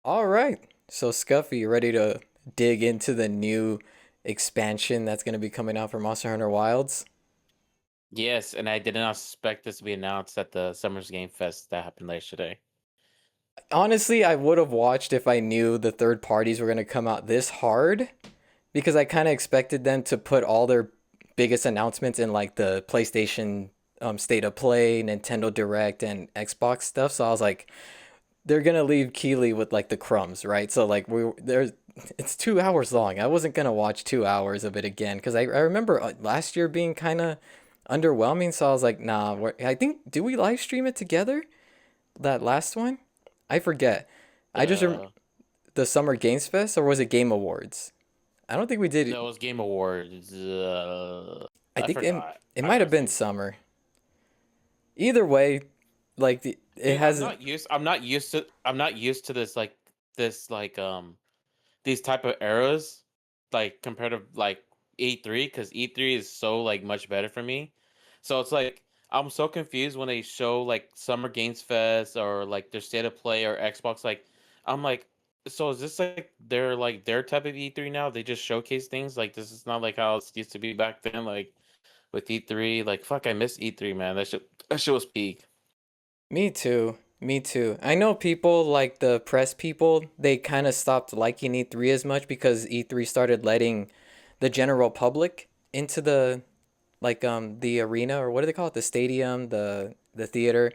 All right. So, Scuffy, you ready to dig into the new expansion that's going to be coming out for Monster Hunter Wilds? Yes, and I did not expect this to be announced at the Summer's Game Fest that happened yesterday. Honestly, I would have watched if I knew the third parties were going to come out this hard because I kind of expected them to put all their biggest announcements in like the PlayStation State of Play, Nintendo Direct, and Xbox stuff. So I was like, they're gonna leave Keeley with like the crumbs, right? So like there's it's 2 hours long. I wasn't gonna watch 2 hours of it again because I remember last year being kind of underwhelming. So I was like, nah. I think did we live stream it together that last one? I forget. I just Uh, the Summer Games Fest or was it Game Awards? I don't think we did. no, it was Game Awards. I I think forgot. it I might have been honestly, summer. Either way, like it dude, has. I'm not used to this these type of eras, like compared to like E3, because E3 is so like much better for me. So it's like I'm so confused when they show like Summer Games Fest or like their State of Play or Xbox. Like I'm like, so is this like their type of E3 now? They just showcase things like this is not like how it used to be back then. Like with E3, like fuck, I miss E3, man. That shit was peak. Me too. Me too. I know people like the press people, they kind of stopped liking E3 as much because E3 started letting the general public into the arena or what do they call it? The stadium, the theater,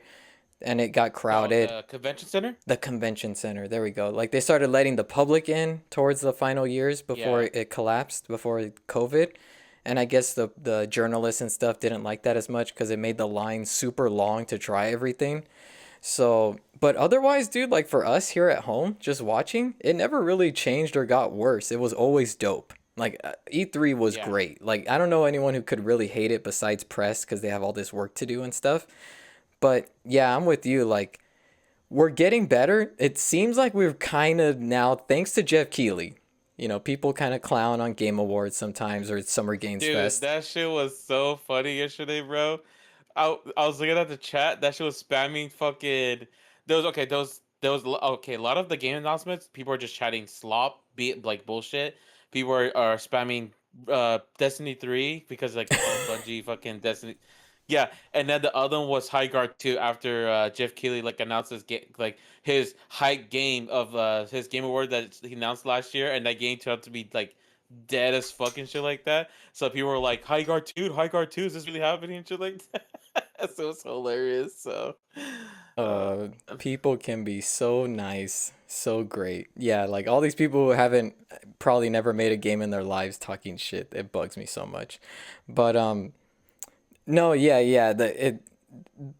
and it got Oh, crowded. the convention center? The convention center. There we go. Like they started letting the public in towards the final years before Yeah. it collapsed, before COVID. And I guess the journalists and stuff didn't like that as much because it made the line super long to try everything. So, but otherwise, dude, like for us here at home, just watching, it never really changed or got worse. It was always dope. Like E3 was Yeah. great. Like I don't know anyone who could really hate it besides press because they have all this work to do and stuff. But yeah, I'm with you. Like we're getting better. It seems like we're kind of now, thanks to Jeff Keighley. You know, people kind of clown on Game Awards sometimes or Summer Games Dude, Fest. that shit was so funny yesterday, bro. I was looking at the chat. That shit was spamming fucking. There was okay. A lot of the game announcements, people are just chatting slop, be like bullshit. People are spamming Destiny 3 because like oh Bungie fucking Destiny. Yeah, and then the other one was High Guard 2 after Jeff Keighley like announced his game like his hype game of his game award that he announced last year, and that game turned out to be like dead as fucking shit like that. So people were like, High Guard 2, is this really happening and shit like that? So it's hilarious. So uh Uh, People can be so nice, so great. Yeah, like all these people who haven't probably never made a game in their lives talking shit. It bugs me so much. But no, yeah, yeah,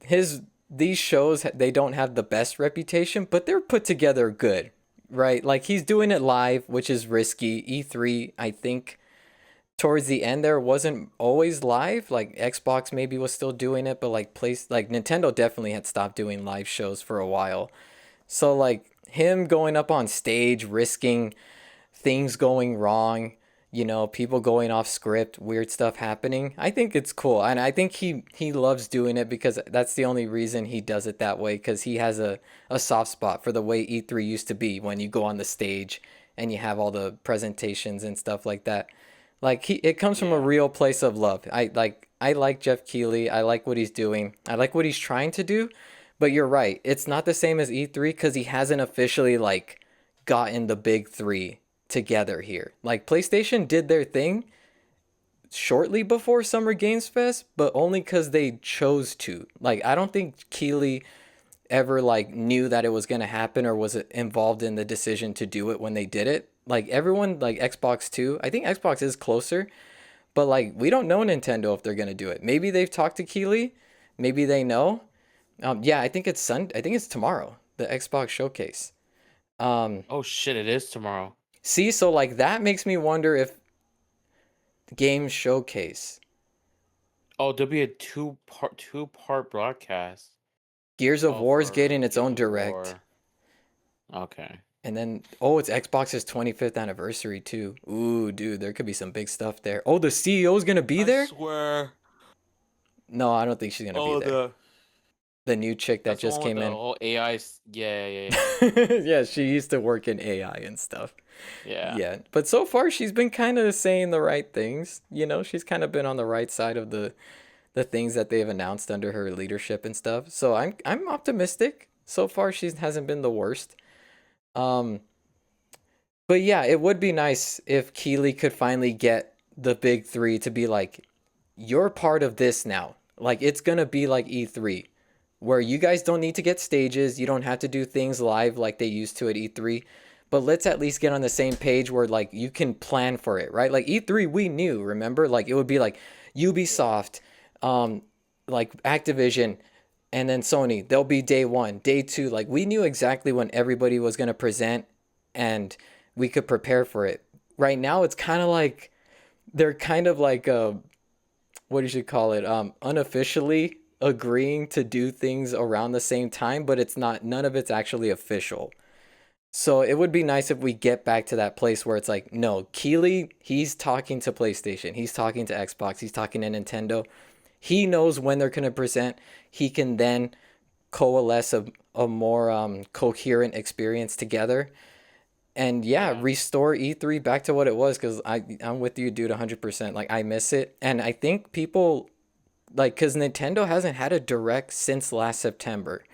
his these shows they don't have the best reputation, but they're put together good, right? Like he's doing it live, which is risky. E3, I think towards the end there wasn't always live. Like Xbox maybe was still doing it, but like Nintendo definitely had stopped doing live shows for a while. So like him going up on stage, risking things going wrong, people going off script, weird stuff happening. I think it's cool. And I think he loves doing it because that's the only reason he does it that way cuz he has a soft spot for the way E3 used to be when you go on the stage and you have all the presentations and stuff like that. Like it comes from a yeah. real place of love. I like Jeff Keighley. I like what he's doing. I like what he's trying to do. But you're right. It's not the same as E3 cuz he hasn't officially like gotten the big 3 together here. Like PlayStation did their thing shortly before Summer Games Fest, but only cuz they chose to. Like I don't think Keighley ever like knew that it was going to happen or was involved in the decision to do it when they did it. Like everyone like Xbox too. I think Xbox is closer, but like we don't know Nintendo if they're going to do it. Maybe they've talked to Keighley, maybe they know. Yeah, I think it's tomorrow, the Xbox showcase. Um Oh shit, it is tomorrow. See, so like that makes me wonder if game showcase Oh, there'll be a two part broadcast. Gears of Oh, War is for getting its Gears own of direct. War. Okay. And then, it's Xbox's 25th anniversary too. Ooh, dude, there could be some big stuff there. Oh, the CEO is gonna be I there? swear. No, I don't think she's gonna be Oh there. the new chick that That's the just one with came the in. whole AI. Yeah, yeah, yeah, Yeah, she used to work in AI and stuff. yeah. Yeah, but so far she's been kind of saying the right things. You know, she's kind of been on the right side of the things that they've announced under her leadership and stuff. So I'm optimistic. So far she hasn't been the worst. Um but yeah, it would be nice if Keeley could finally get the big 3 to be like, you're part of this now. Like it's going to be like E3 where you guys don't need to get stages, you don't have to do things live like they used to at E3. But let's at least get on the same page where like you can plan for it, right? Like E3 we knew, remember? Like it would be like Yeah. Ubisoft, um like Activision, and then Sony. They'll be day 1, day 2. Like we knew exactly when everybody was going to present and we could prepare for it. Right now it's kind of like they're kind of like what you should call it, unofficially agreeing to do things around the same time, but it's not, none of it's actually official. So it would be nice if we get back to that place where it's like, no, Keeley, he's talking to PlayStation, he's talking to Xbox, he's talking to Nintendo. He knows when they're going to present. He can then coalesce a more coherent experience together. And yeah, Yeah. restore E3 back to what it was, because I'm with you, dude, 100%. Like, I miss it. And I think people, like, because Nintendo hasn't had a direct since last September.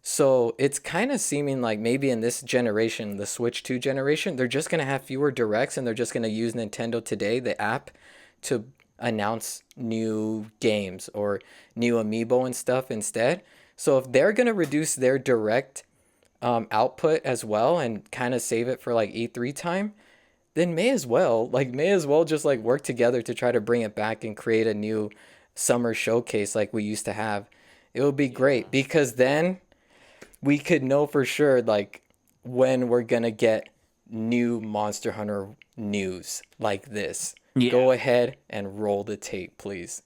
So it's kind of seeming like maybe in this generation, the Switch 2 generation, they're just going to have fewer directs and they're just going to use Nintendo Today, the app, to announce new games or new amiibo and stuff instead. So if they're going to reduce their direct output as well and kind of save it for like E3 time, then may as well just like work together to try to bring it back and create a new summer showcase like we used to have. It would be Yeah. great because then we could know for sure like when we're gonna get new Monster Hunter news like this. Go Yeah. ahead and roll the tape, please.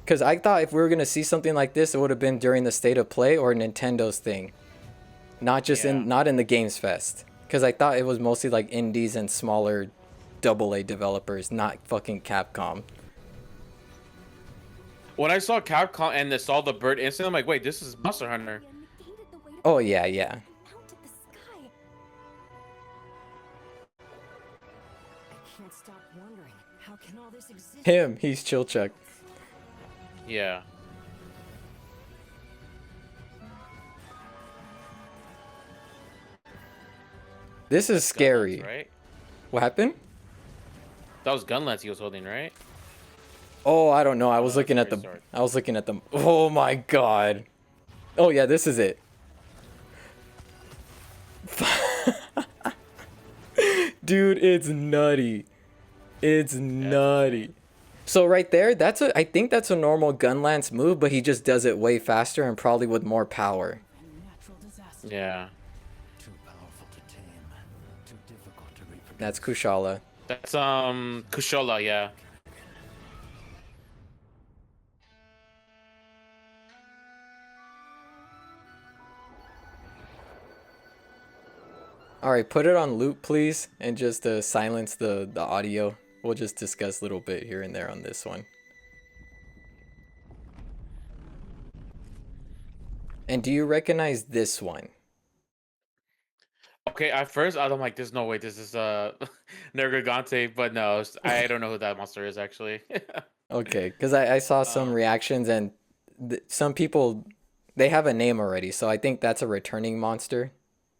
Because I thought if we were gonna see something like this, it would have been during the state of play or Nintendo's thing, Yeah. not in the Games Fest. Because I thought it was mostly like indies and smaller AA developers, not fucking Capcom. When I saw Capcom and I saw the bird instant, I'm like, wait, this is Monster Hunter. Oh yeah, yeah. Him, he's chill chuck. Yeah. This is That's Gunlance, scary. right? What happened? That was Gunlance he was holding, right? Oh, I don't know. Oh no, that's Fairy Sword. I was looking at them. Oh my god. Oh yeah, this is it. Dude, it's nutty. It's Yeah, that's insane. nutty. So right there, I think that's a normal Gunlance move, but he just does it way faster and probably with more power. Yeah. That's Kushala. That's Kushola, yeah. All right, put it on loop, please, and just silence the audio. We'll just discuss a little bit here and there on this one. And do you recognize this one? Okay, at first I'm like, there's no way this is Nergigante, but no, I don't know who that monster is actually. Okay, because I saw some um reactions and some people, they have a name already, so I think that's a returning monster.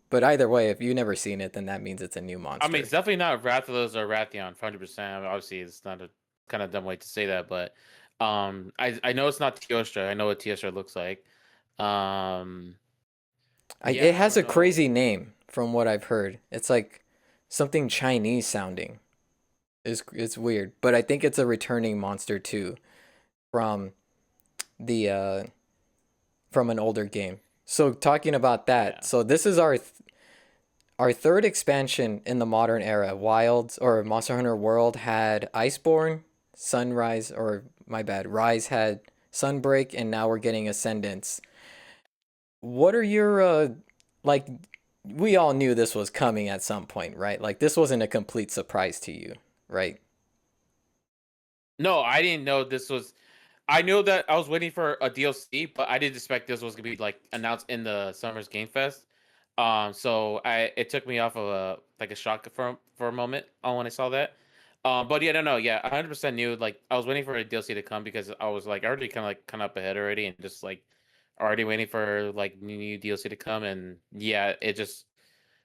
But either way, if you've never seen it, then that means it's a new I mean monster. it's definitely not Rathalos or Rathion, 100%. I mean, obviously it's not a kind of dumb way to say that, but I know it's not Teostra. I know what Teostra looks like. Um It yeah, I has don't a know. crazy name from what I've heard. It's like something Chinese sounding. It's weird, but I think it's a returning monster too from the from an older game. So talking about that, Yeah. so this is our third expansion in the modern era. Wilds or Monster Hunter World had Iceborne, Sunrise, or my bad, Rise had Sunbreak, and now we're getting Ascendance. What are your like? we all knew this was coming at some point, right? Like this wasn't a complete surprise to you, right? No, I didn't know this was. I knew that I was waiting for a DLC, but I didn't expect this was gonna be like announced in the Summer's Game Fest. So I it took me off of a like a shock for a moment when I saw that. But yeah, no, yeah, 100% knew. Like I was waiting for a DLC to come because I was like already kind of up ahead already, and just like already waiting for like new DLC to come, and yeah, it just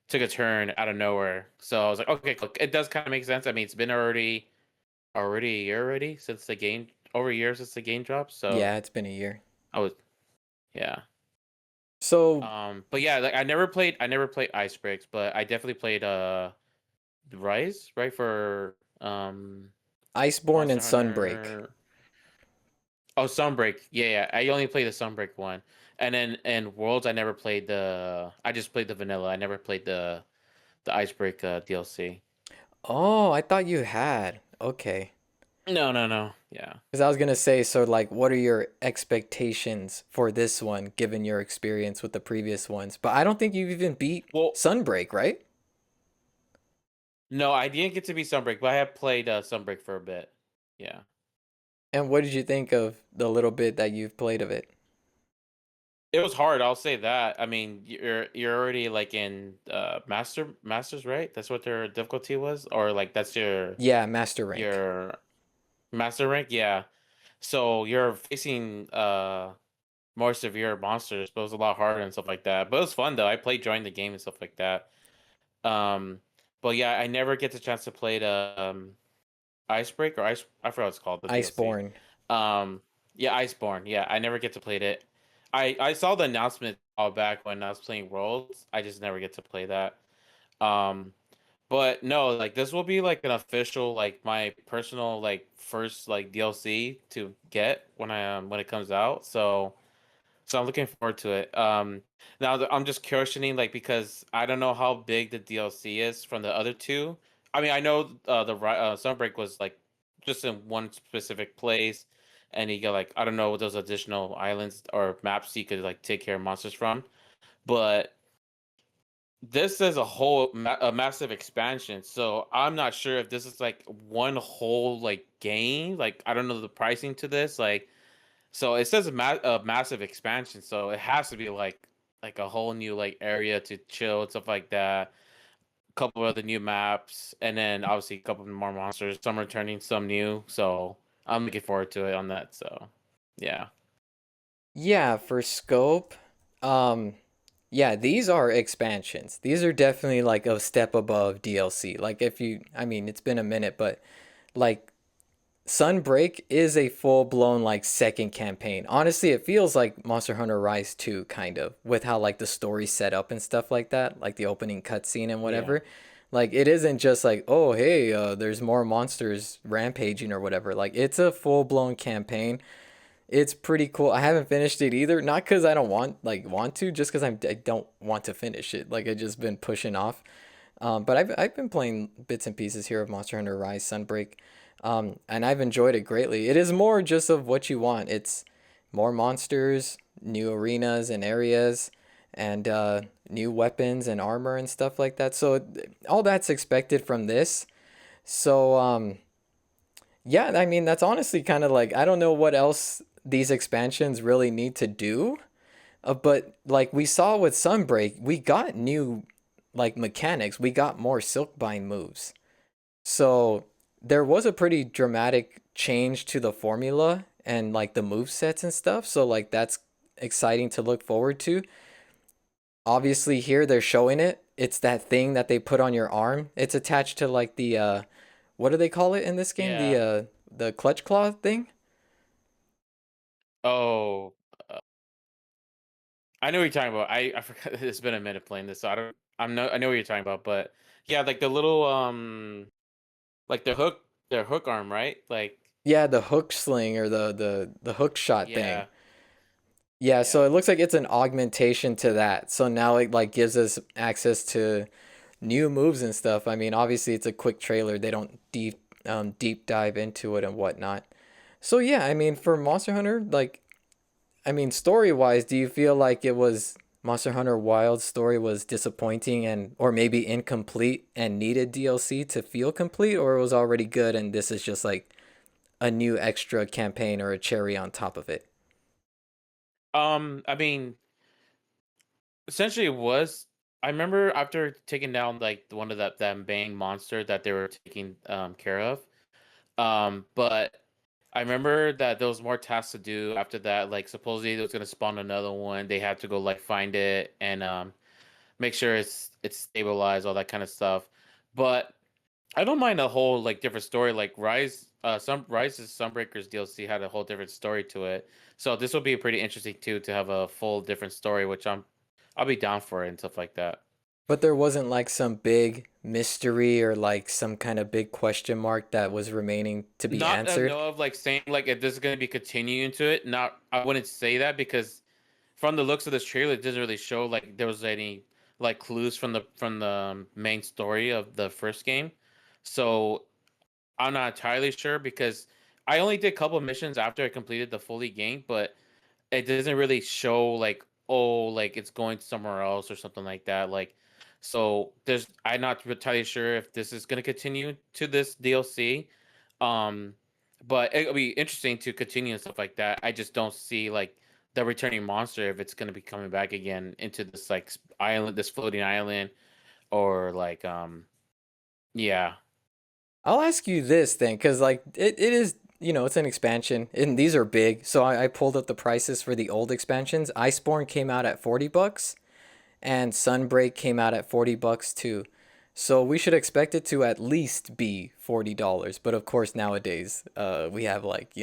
took a turn out of nowhere. So I was like, okay, cool. It does kind of make sense. I mean, it's been already a year already since the game over a year since the game dropped. So Yeah, it's been a year. I was yeah. So But yeah, like I never played Ice Breaks, but I definitely played the Rise, right? For Iceborne and Monster Sunbreak. Hunter. Oh, Sunbreak. Yeah, yeah. I only played the Sunbreak one. And then in Worlds I just played the vanilla. I never played the Icebreak DLC. Oh, I thought you had. Okay. No, no, no. Yeah. Because I was gonna say, so like, what are your expectations for this one, given your experience with the previous ones? But I don't think you've even beat Well, Sunbreak, right? no, I didn't get to be Sunbreak, but I have played Sunbreak for a bit. Yeah. And what did you think of the little bit that you've played of it? It was hard, I'll say that. I mean, you're already like in masters, right? That's what their difficulty was, or like that's Yeah, Master Rank. your master rank, yeah. So you're facing more severe monsters, but it was a lot harder and stuff like that. But it was fun though. I played during the game and stuff like that. Um, but yeah, I never get the chance to play the Icebreak or Ice. I forgot what it's called, the DLC. Iceborne. Um, yeah, Iceborne. Yeah, I never get to play it. I saw the announcement all back when I was playing Worlds. I just never get to play that. Um, but no, like this will be like an official, like my personal, like first like DLC to get when it comes out. So I'm looking forward to it. Now I'm just questioning like because I don't know how big the DLC is from the other two. I mean, I know Sunbreak was like just in one specific place, and you get like I don't know what those additional islands or maps you could like take care of monsters from. But this is a massive expansion, so I'm not sure if this is like one whole like game. Like I don't know the pricing to this, like. So it says a massive expansion, so it has to be like a whole new like area to chill and stuff like that. A couple of other new maps, and then obviously a couple more monsters. Some returning, some new. So I'm looking forward to it on that. So yeah, Yeah, for scope, um, yeah, these are expansions. These are definitely like a step above DLC. Like if you, I mean, it's been a minute, but like Sunbreak is a full-blown like second campaign. Honestly, it feels like Monster Hunter Rise 2 kind of with how like the story's set up and stuff like that, like the opening cutscene and yeah, whatever. Like it isn't just like, "Oh, hey, there's more monsters rampaging or whatever." Like it's a full-blown campaign. It's pretty cool. I haven't finished it either, not cuz I don't want to, just cuz I don't want to finish it. Like I just been pushing off. But I've been playing bits and pieces here of Monster Hunter Rise Sunbreak, and I've enjoyed it greatly. It is more just of what you want. It's more monsters, new arenas and areas, and new weapons and armor and stuff like that. So all that's expected from this. So yeah, I mean that's honestly kind of like I don't know what else these expansions really need to do. But like we saw with Sunbreak, we got new like mechanics. We got more Silkbind moves. So there was a pretty dramatic change to the formula and like the move sets and stuff. So like that's exciting to look forward to. Obviously here they're showing it. It's that thing that they put on your arm. It's attached to like the what do they call it in this game? yeah. The clutch claw thing? Oh, uh, I know what you're talking about. I forgot. It's been a minute playing this, so I don't. I know what you're talking about, but yeah, like the little like the hook arm, right? Like Yeah, the hook sling or the hook shot thing. yeah, Yeah, so yeah. it looks like it's an augmentation to that. So now it like gives us access to new moves and stuff. I mean, obviously it's a quick trailer. They don't deep dive into it and whatnot. So yeah, I mean for Monster Hunter, like I mean story wise, do you feel like it was Monster Hunter Wild story was disappointing and or maybe incomplete and needed DLC to feel complete, or it was already good and this is just like a new extra campaign or a cherry on top of it? I mean, essentially, it was. I remember after taking down like one of that main monster that they were taking care of. But I remember that there was more tasks to do after that. Like supposedly there was gonna spawn another one. They had to go like find it and make sure it's stabilized, all that kind of stuff. But I don't mind a whole like different story. Like some Rise's Sunbreakers DLC had a whole different story to it. So this will be pretty interesting too to have a full different story, which I'll be down for it and stuff like that. But there wasn't like some big mystery or like some kind of big question mark that was remaining to be Not answered. know of like saying like if this is gonna be continuing to it. Not I wouldn't say that because from the looks of this trailer, it doesn't really show like there was any like clues from the main story of the first game. So I'm not entirely sure because I only did a couple of missions after I completed the fully game, but it doesn't really show like oh like it's going somewhere else or something like that. Like so there's I'm not entirely sure if this is gonna continue to this DLC. Um but it'll be interesting to continue and stuff like that. I just don't see like the returning monster if it's gonna be coming back again into this like island, this floating island, or like yeah. I'll ask you this then, because like it is, it's an expansion and these are big. So I pulled up the prices for the old expansions. Iceborne came out at $40 and Sunbreak came out at $40 too. So we should expect it to at least be $40. But of course nowadays, we have like,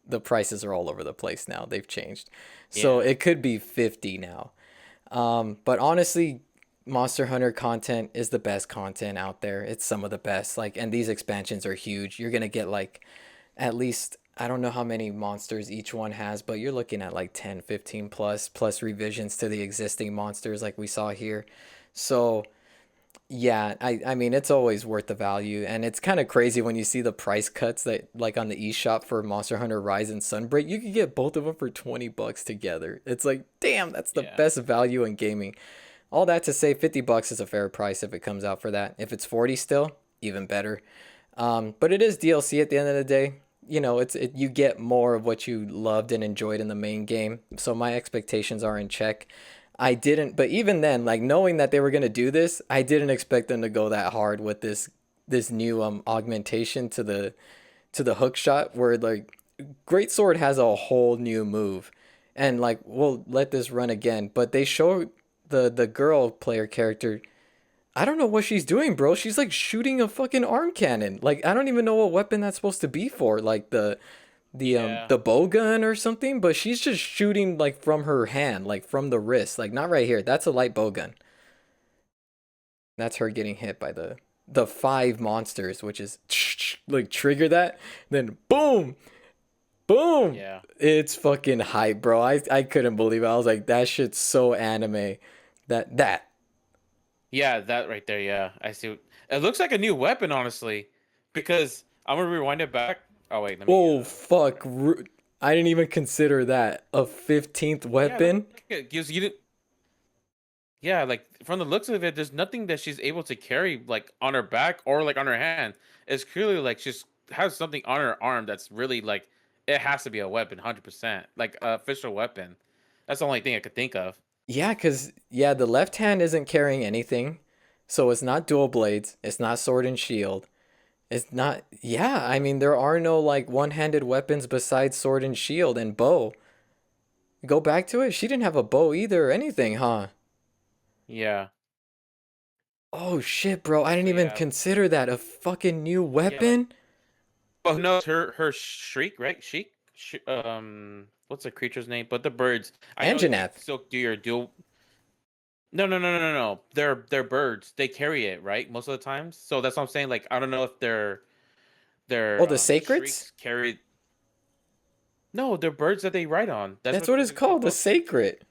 the prices are all over the place now. They've changed. So Yeah. it could be 50 now. But honestly, Monster Hunter content is the best content out there. It's some of the best. Like, and these expansions are huge. You're gonna get like at least I don't know how many monsters each one has, but you're looking at like 10, 15 plus revisions to the existing monsters like we saw here. So yeah, I mean it's always worth the value, and it's kind of crazy when you see the price cuts that like on the eShop for Monster Hunter Rise and Sunbreak, you could get both of them for $20 together. It's like, damn, that's the Yeah. best value in gaming. All that to say, $50 is a fair price if it comes out for that. If it's 40 still, even better. But it is DLC at the end of the day. You get more of what you loved and enjoyed in the main game. So my expectations are in check. I didn't, but even then, like knowing that they were gonna do this, I didn't expect them to go that hard with this new augmentation to the hook shot where like Great Sword has a whole new move, and like we'll let this run again, but they show the girl player character. I don't know what she's doing, bro. She's like shooting a fucking arm cannon. Like I don't even know what weapon that's supposed to be for. Like Yeah. the bow gun or something, but she's just shooting like from her hand, like from the wrist. Like not right here. That's a light bow gun. That's her getting hit by the five monsters, which is like trigger that, then boom, boom. Yeah. It's fucking hype, bro. I couldn't believe it. I was like, that shit's so anime. That. Yeah, that right there. Yeah, I see. It looks like a new weapon, honestly, because I'm gonna rewind it back. Oh wait, let me. Oh fuck. I didn't even consider that a 15th Yeah, it looks weapon. like it gives you. Yeah, like from the looks of it, there's nothing that she's able to carry like on her back or like on her hand. It's clearly like she's has something on her arm that's really like it has to be a weapon, 100%, like a official weapon. That's the only thing I could think of. Yeah, cuz yeah, the left hand isn't carrying anything. So it's not dual blades, it's not sword and shield. It's not, yeah, I mean, there are no like one-handed weapons besides sword and shield and bow. Go back to it. She didn't have a bow either or anything, huh? Yeah. Oh shit, bro. I didn't So even yeah, consider that a fucking new yeah, like weapon. well, who knows her shriek, right? Shriek. What's the creature's name? But the birds. I know you Anjanath. still do your dual. No, no, no, no, no, no. They're birds. They carry it, right? Most of the times. So that's what I'm saying. Like I don't know if Oh, their the sacreds? shrieks carry. No, they're birds that they ride on. That's That's what what it's they're called, the called. sacred.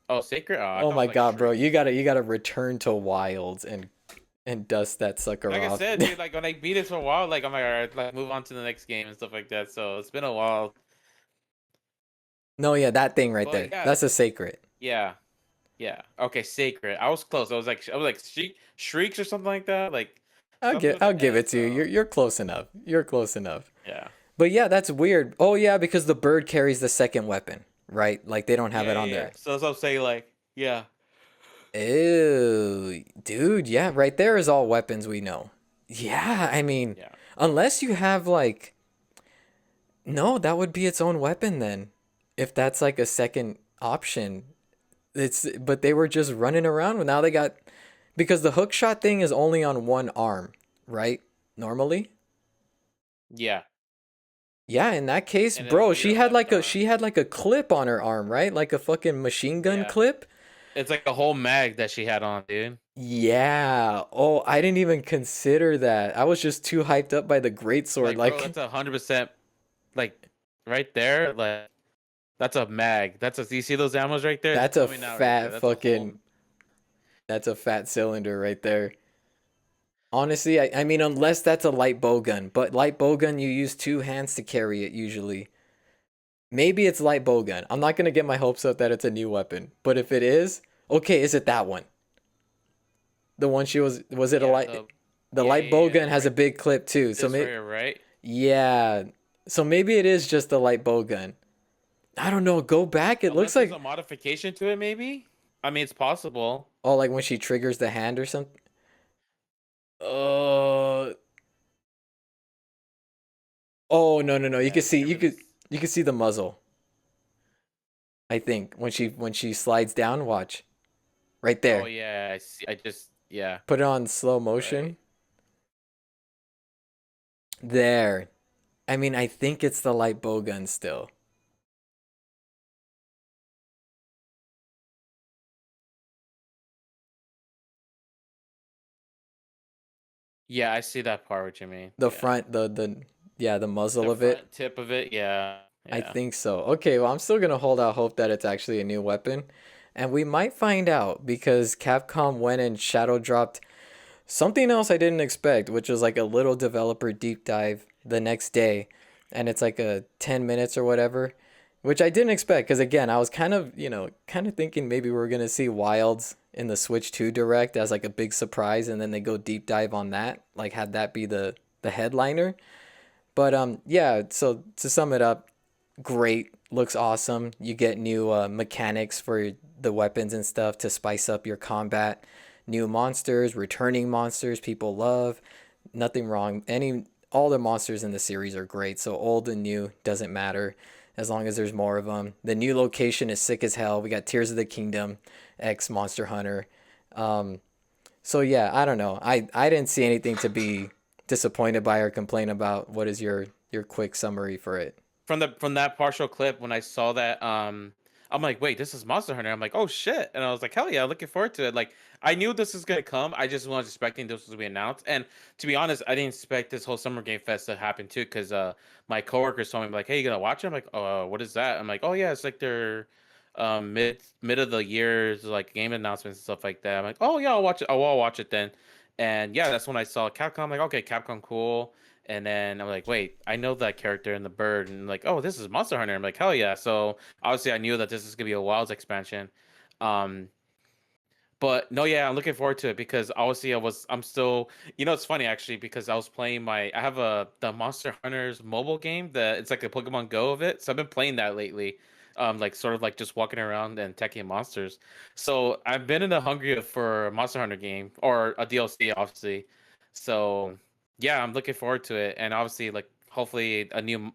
Oh, sacred. Oh, I Oh thought it my was like god, bro. shrieks. You gotta return to wilds and dust that sucker Like I off. said, dude. Like when I beat it for a while, like I'm like, all right, like move on to the next game and stuff like that. So it's been a while, No, yeah, that thing right but there. yeah, That's a sacred. Yeah, yeah. Okay, sacred. I was close. I was like shrieks or something like that. Like something with I'll the give S. it to you. So You're close enough. You're close enough. yeah, But yeah, that's weird. Oh yeah, because the bird carries the second weapon, right? Like they don't have yeah, it yeah, on yeah. there. So that's what I'm saying. Like yeah, Ew, dude, yeah, right there is all weapons we know. Yeah, I mean, yeah, unless you have like, no, that would be its own weapon then. If that's like a second option. But they were just running around. Now they got, because the hook shot thing is only on one arm, right? Normally? yeah. Yeah, in that case, And it'll bro, be your left arm. she had like a clip on her arm, right? Like a fucking machine gun Yeah, clip. it's like a whole mag that she had on, dude. Yeah. Oh, I didn't even consider that. I was just too hyped up by the greatsword. Like, bro, Like that's 100% like right there. Like, that's a mag. That's a. You see those ammos right there? It's that's a coming out right there. fat That's a whole. fucking that's a fat cylinder right there. Honestly, I mean unless that's a light bow gun, but light bow gun you use two hands to carry it usually. Maybe it's light bow gun. I'm not gonna get my hopes up that it's a new weapon, but if it is, okay, is it that one? The one she was it a Yeah. light? The. The Yeah. light Yeah. bow Yeah. gun The has a right. big clip too, so This right maybe here, right? yeah, so maybe it is just a light bow gun. I don't know. Go back. It looks Unless there's a like modification to it, maybe. I mean, it's possible. oh, like when she triggers the hand or something. Uh oh no. You Yeah. can It's like see a really. you can see the muzzle. I think when she slides down. Watch right Oh there. yeah. I see. I just. Yeah. Put it on slow Right. motion. There. I mean, I think it's the light bow gun still. Yeah. I see that part. What you mean? The Yeah. front, the yeah, the muzzle The of it. front tip of it. Yeah. I Yeah. think so. Okay, well, I'm still gonna hold out hope that it's actually a new weapon, and we might find out because Capcom went and shadow dropped something else I didn't expect, which was like a little developer deep dive the next day, and it's like a 10 minutes or whatever, which I didn't expect because again, I was kind of, kind of thinking maybe we were going to see Wilds in the Switch 2 Direct as like a big surprise and then they go deep dive on that, like had that be the headliner. But yeah, so to sum it up, great, looks awesome. You get new mechanics for the weapons and stuff to spice up your combat. New monsters, returning monsters people love. Nothing wrong. All the monsters in the series are great. So old and new doesn't matter as long as there's more of them. The new location is sick as hell. We got Tears of the Kingdom, X Monster Hunter. Um, so yeah, I don't know. I didn't see anything to be disappointed by or complain about. What is your quick summary for it? From that partial clip when I saw that I'm like, wait, this is Monster Hunter. I'm like, oh shit. And I was like, hell yeah, looking forward to it. Like I knew this was gonna come. I just wasn't expecting this to be announced. And to be honest, I didn't expect this whole Summer Game Fest to happen too, because my coworkers told me like, hey, you gonna watch it? I'm like, what is that? I'm like, oh yeah, it's like their mid of the year's like game announcements and stuff like that. I'm like, oh yeah, I'll watch it. Oh, I'll watch it then. And yeah, that's when I saw Capcom. I'm like, okay, Capcom, cool. And then I'm like, wait, I know that character in the bird, and like, oh, this is Monster Hunter. I'm like, hell yeah! So obviously, I knew that this is gonna be a Wilds expansion. Um, but no, yeah, I'm looking forward to it because obviously I'm still, it's funny actually because I was playing I have the Monster Hunters mobile game that it's like a Pokemon Go of it. So I've been playing that lately. Like sort of like just walking around and attacking monsters. So I've been in the hungry for a Monster Hunter game or a DLC, obviously. So yeah, I'm looking forward to it, and obviously like hopefully a new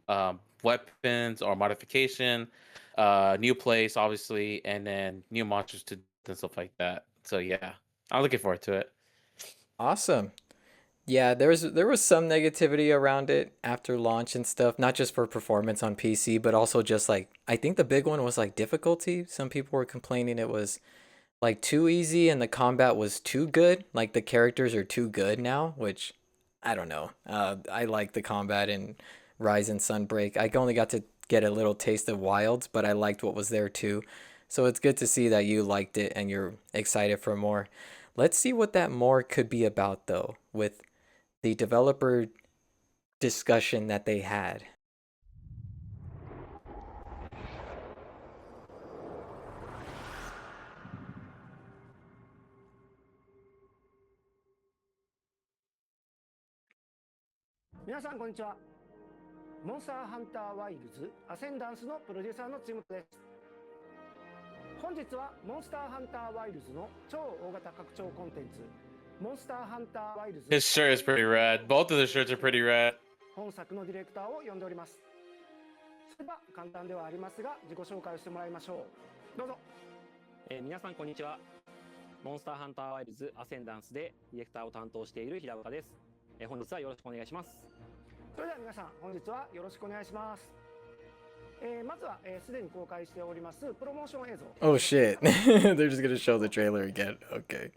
weapons or modification, new place, obviously, and then new monsters to and stuff like that. So yeah, I'm looking forward to it. Awesome. Yeah, there was some negativity around it after launch and stuff, not just for performance on PC, but also just like I think the big one was like difficulty. Some people were complaining it was like too easy and the combat was too good. Like the characters are too good now, which I don't know. I like the combat in Rise and Sunbreak. I only got to get a little taste of Wilds, but I liked what was there too. So it's good to see that you liked it and you're excited for more. Let's see what that more could be about though, with the developer discussion that they had. 皆さんこんにちは。モンスターハンターワイルズアセンダンスのプロデューサーのチームです。本日はモンスターハンターワイルズの超大型拡張コンテンツモンスターハンターワイルズ His shirt is pretty rad. Both of the shirts are pretty rad. 本作のディレクターを呼んでおります。それでは簡単ではありますが自己紹介をしてもらいましょう。どうぞ。皆さんこんにちは。モンスターハンターワイルズアセンダンスでディレクターを担当している平岡です。本日はよろしくお願いします。それでは皆さん本日はよろしくお願いします。まずはすでに公開しておりますプロモーション映像。Oh shit. They're just gonna show the trailer again. Okay.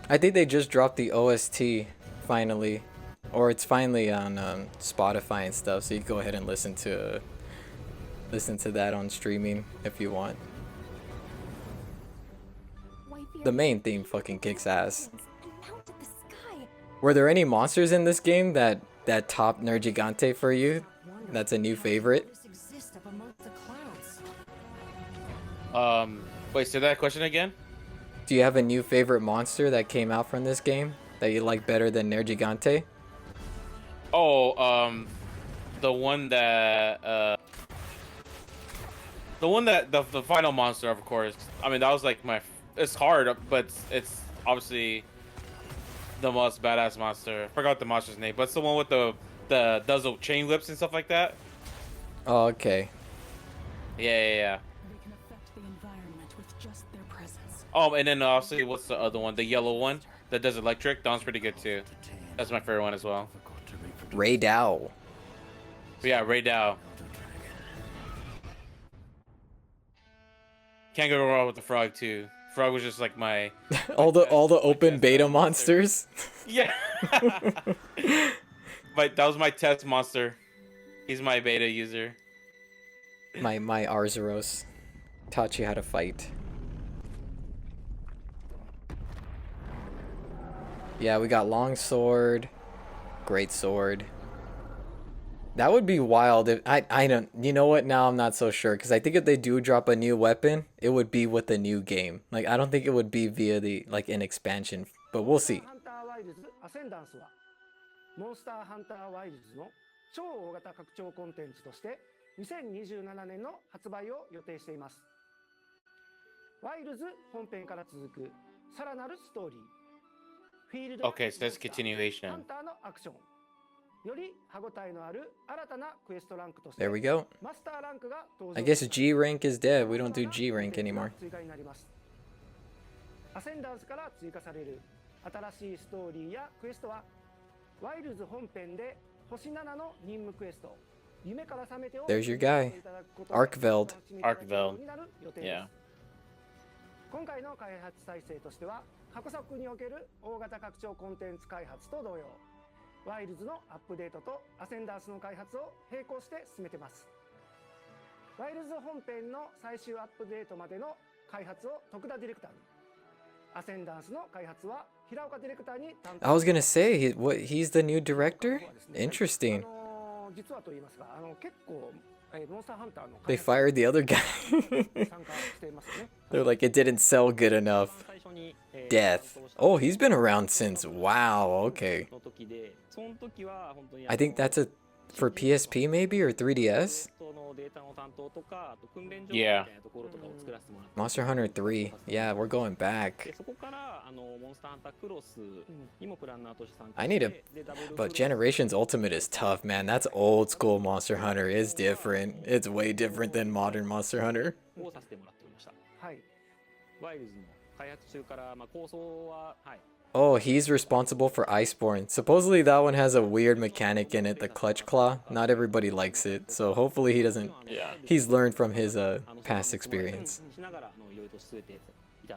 I think they just dropped the OST finally, or it's finally on Spotify and stuff. So you can go ahead and listen to that on streaming if you want. The main theme fucking kicks ass. Were there any monsters in this game that top Nergigante for you? That's a new favorite. Wait, say that question again? Do you have a new favorite monster that came out from this game that you like better than Nergigante? Oh, the one that the final monster, of course. I mean, that was like it's hard, but it's obviously the most badass monster. Forgot the monster's name, but it's the one with the does the chain whips and stuff like that. Oh, okay. Yeah. They can affect the environment with just their presence. Oh, and then obviously, what's the other one? The yellow one that does electric. That one's pretty good too. That's my favorite one as well. Ray Dow. But yeah, Ray Dow. Can't go wrong with the frog too. Frog was just like my all the open beta monsters. yeah. That was my test monster. He's my beta user. My Arzuros taught you how to fight. Yeah, we got long sword, great sword. That would be wild if I don't, you know what, now I'm not so sure, because I think if they do drop a new weapon, it would be with the new game. Like, I don't think it would be via the like an expansion, but we'll see. ハンターワイルズアセンダンスはモンスターハンターワイルズの超大型拡張コンテンツとして2027年の発売を予定しています。ワイルズ本編から続くさらなるストーリー。フィールド Okay, so that's ハ continuation. ンターのアクション。より歯ごたえのある新たなクエストランクとして There we go. マスターランクが登場。 I guess G rank is dead. We don't do G rank anymore. 追加になります。アセンダンスから追加される新しいストーリーやクエストはワイルズ本編で星7の任務クエスト夢から覚めてを There's your guy. Arkveld. Arkveld. Yeah. 今回の開発体制としては過去作における大型拡張コンテンツ開発と同様ワイルズのアップデートとアセンダンスの開発を並行して進めています。ワイルズ本編の最終アップデートまでの開発を徳田ディレクターにアセンダンスの開発は平岡ディレクターに担当。 I was gonna say, he's the new director? Interesting. 実はと言いますが結構モンスターハンターの They fired the other guy. 参加していますね。 They're like, it didn't sell good enough. Death. Oh, he's been around since. Wow, okay. I think that's for PSP maybe, or 3DS? Yeah. Monster Hunter 3. Yeah, we're going back. I need a... But Generations Ultimate is tough, man. That's old school Monster Hunter. It's different. It's way different than modern Monster Hunter. はい。 Oh, he's responsible for Iceborne. Supposedly that one has a weird mechanic in it, the clutch claw. Not everybody likes it, so hopefully he doesn't... Yeah. He's learned from his past experience.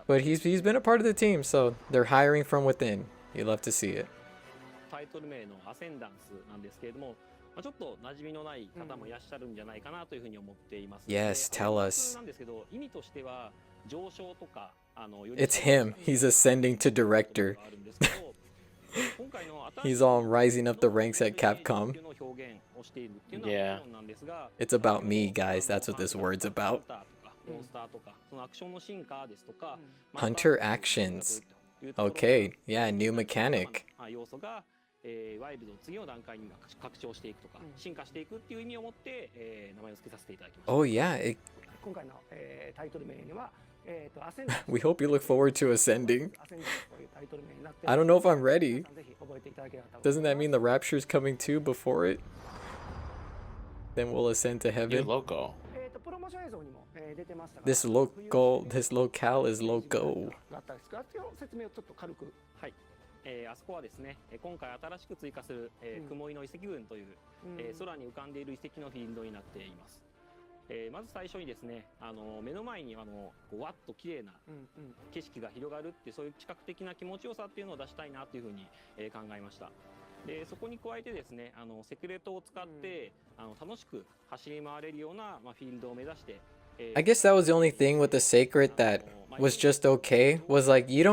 But he's been a part of the team, so they're hiring from within. You love to see it. タイトル名のアセンダンスなんですけれども、ちょっと馴染みのない方もいらっしゃるんじゃないかなというふうに思っています。 Yes, tell us. なんですけど、意味としては上昇とかIt's him. He's ascending to director. He's all rising up the ranks at Capcom. Yeah. It's about me, guys. That's what this word's about. モンスターとか、そのアクションの進化ですとか、 Hunter actions. Okay, yeah, new mechanic. 要素が、ワイルドを次の段階に拡張していくとか、進化していくっていう意味を持って、名前を付けさせていただきました。 Oh yeah, 今回の、タイトル名には、Ascendance we hope you look forward to ascending. Ascendance というタイトル名になって、 I don't know if I'm ready. ぜひ覚えていただければと思います。 Doesn't that mean the rapture's coming too before it? Then we'll ascend to New heaven. logo. プロモーション映像にも、出てましたが、 This locale is loco. があったんですが、説明をちょっと軽く。はい、あそこはですね、今回新しく追加する、雲井の遺跡群という、空に浮かんでいる遺跡のフィールドになっています。まず最初にですね、目の前にこうわっと綺麗な景色が広がるっていう、そういう視覚的な気持ちよさっていうのを出したいなというふうに、考えました。でそこに加えてですね、セクレットを使って、楽しく走り回れるような、フィールドを目指して、I guess that was the only thing with the sacred that was just okay, was like you're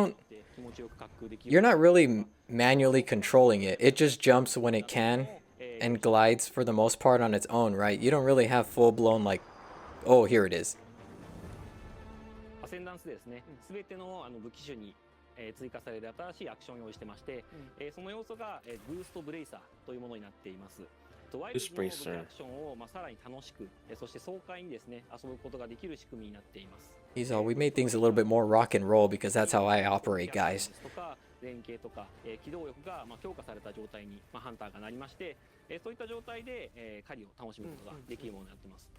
not really manually controlling it. It just jumps when it can and glides for the most part on its own, right? You don't really have full-blown like, oh, here it is. アセンダンスですね、すべての武器種に追加される新しいアクションを用意してまして、その要素がブーストブレイサーというものになっています。ワイルズの武器アクションをさらに楽しく、そして爽快にですね、遊ぶことができる仕組みになっています。He's all, we made things a little bit more rock and roll because that's how I operate, guys. 連携とか、機動力が強化された状態に、ハンターがなりまして、そういった状態で、狩りを楽しむことができるものになっています。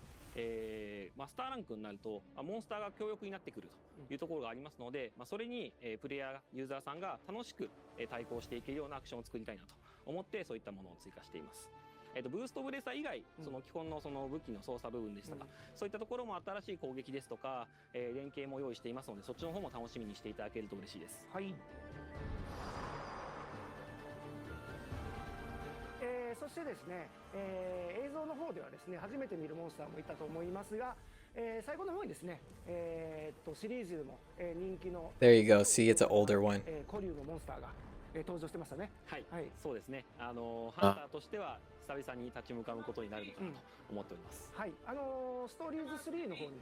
マスターランクになると、モンスターが強力になってくるというところがありますので、それに、プレイヤーユーザーさんが楽しく、対抗していけるようなアクションを作りたいなと思って、そういったものを追加しています。ブーストブレーサー以外、その基本のその武器の操作部分でしたが、そういったところも新しい攻撃ですとか、連携も用意していますので、そっちの方も楽しみにしていただけると嬉しいです。はい。そしてですね、映像の方ではですね、初めて見るモンスターもいたと思いますが、最後の方にですね、シリーズでも、人気の There you go. See, it's an older one. 古竜のモンスターが、登場してましたね。はい、はい、そうですね。ハンターとしては久々に立ち向かうことになるのかなと思っております。はい、ストーリーズ3の方にも、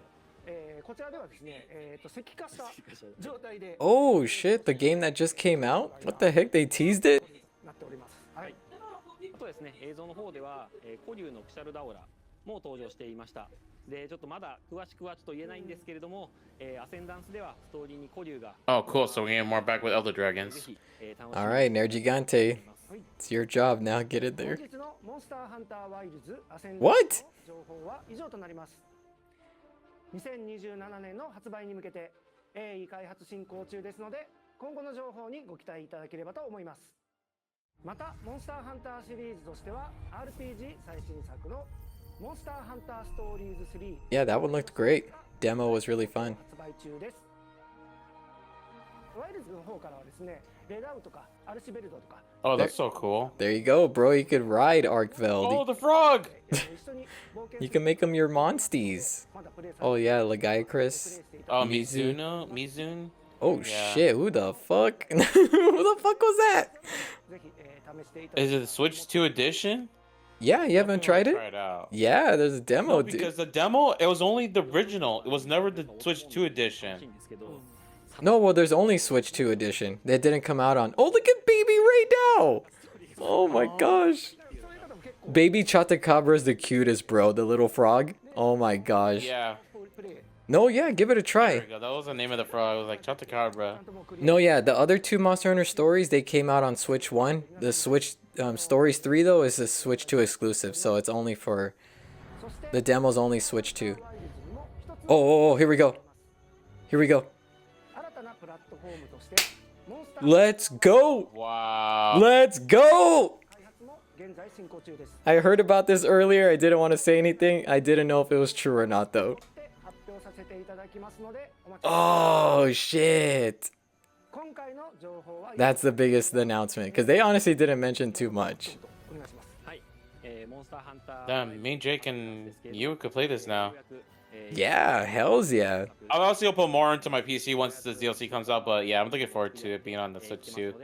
こちらではですね、石化した状態で Oh shit, the game that just came out? What the heck? They teased it? なっております。はい。あとですね、映像の方では、古竜のクシャルダオラも登場していました。で、ちょっとまだ詳しくはちょっと言えないんですけれども、アセンダンスではストーリーに古竜が Oh, cool. So we're getting more back with Elder ぜ Dragons. ひ、All right, Nergigante. It's your job now. Get it 本 there. 日のモンスターハンターワイルズアセンダン What? スの情報は以上となります。2027年の発売に向けて鋭意開発進行中ですので、今後の情報にご期待いただければと思います。またモンスターハンターシリーズとしては RPG 最新作のモンスターハンターストーリーズ3 Yeah, that one looked great. Demo was really fun. 発売中です。ワイルズの方からはですね、レダウとかアルシベルドとか Oh, that's so cool. There you go, bro. You could ride Arkveld. Oh, the frog! 一緒に冒険 You can make them your monsties. まだプレイされて Oh い yeah, ない Legiacris. Oh, Mizu. Mizun? Oh Yeah. shit, who the fuck? Who the fuck was that? ぜひ、試していただ Is き it the Switch 2 edition? Yeah, you haven't tried Try it? it out. Yeah, there's a No, demo, dude. because the demo, it was only the original. It was never the Switch 2 edition. んですけど、 No, well, there's only Switch 2 edition. That didn't come out on. Oh, look at Baby right now. Oh my gosh. そういう方も結構 Baby Chatacabra is the cutest, bro. The little frog. Oh my gosh. Yeah. プレイ No, yeah, give it a There try. we go. That was the name of the frog. It was like Chatacabra. なんともクリア No, yeah, the other two Monster Hunter stories, they came out on Switch 1. The Switch Stories 3, though, is a Switch 2 exclusive, so it's only for... そして The demo's only Switch 2. ワイルズにも一つの Oh, here we go. Here we go. 新たなプラットフォームとしてモンスター Let's go! Wow. Let's go! 開発も現在進行中です。 I heard about this earlier. I didn't want to say anything. I didn't know if it was true or not, though. で発表させていただきますのでお待ちください。 Oh, shit. 今回の情報は That's the biggest announcement, because they honestly didn't mention too much. お願いします。はい、モンスターハンター Damn, me, Jake, and you could play this now. Yeah, hells yeah. Obviously, I'll put more into my PC once the DLC comes out, but yeah, I'm looking forward to it being on the Switch too.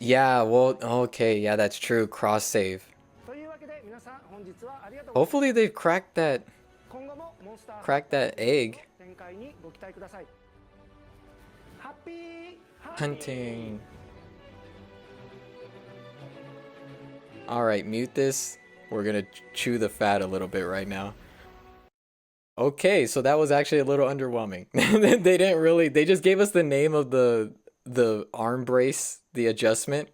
Yeah, well, okay, yeah, that's true. Cross save. というわけで皆さん本日はありがとうございました。 Hopefully they've cracked that 今後もモンスター Crack that egg. 展開にご期待ください。ハッピーハン Hunting. Alright, mute this. We're gonna chew the fat a little bit right now. Okay, so that was actually a little underwhelming. They just gave us the name of the arm brace, the adjustment,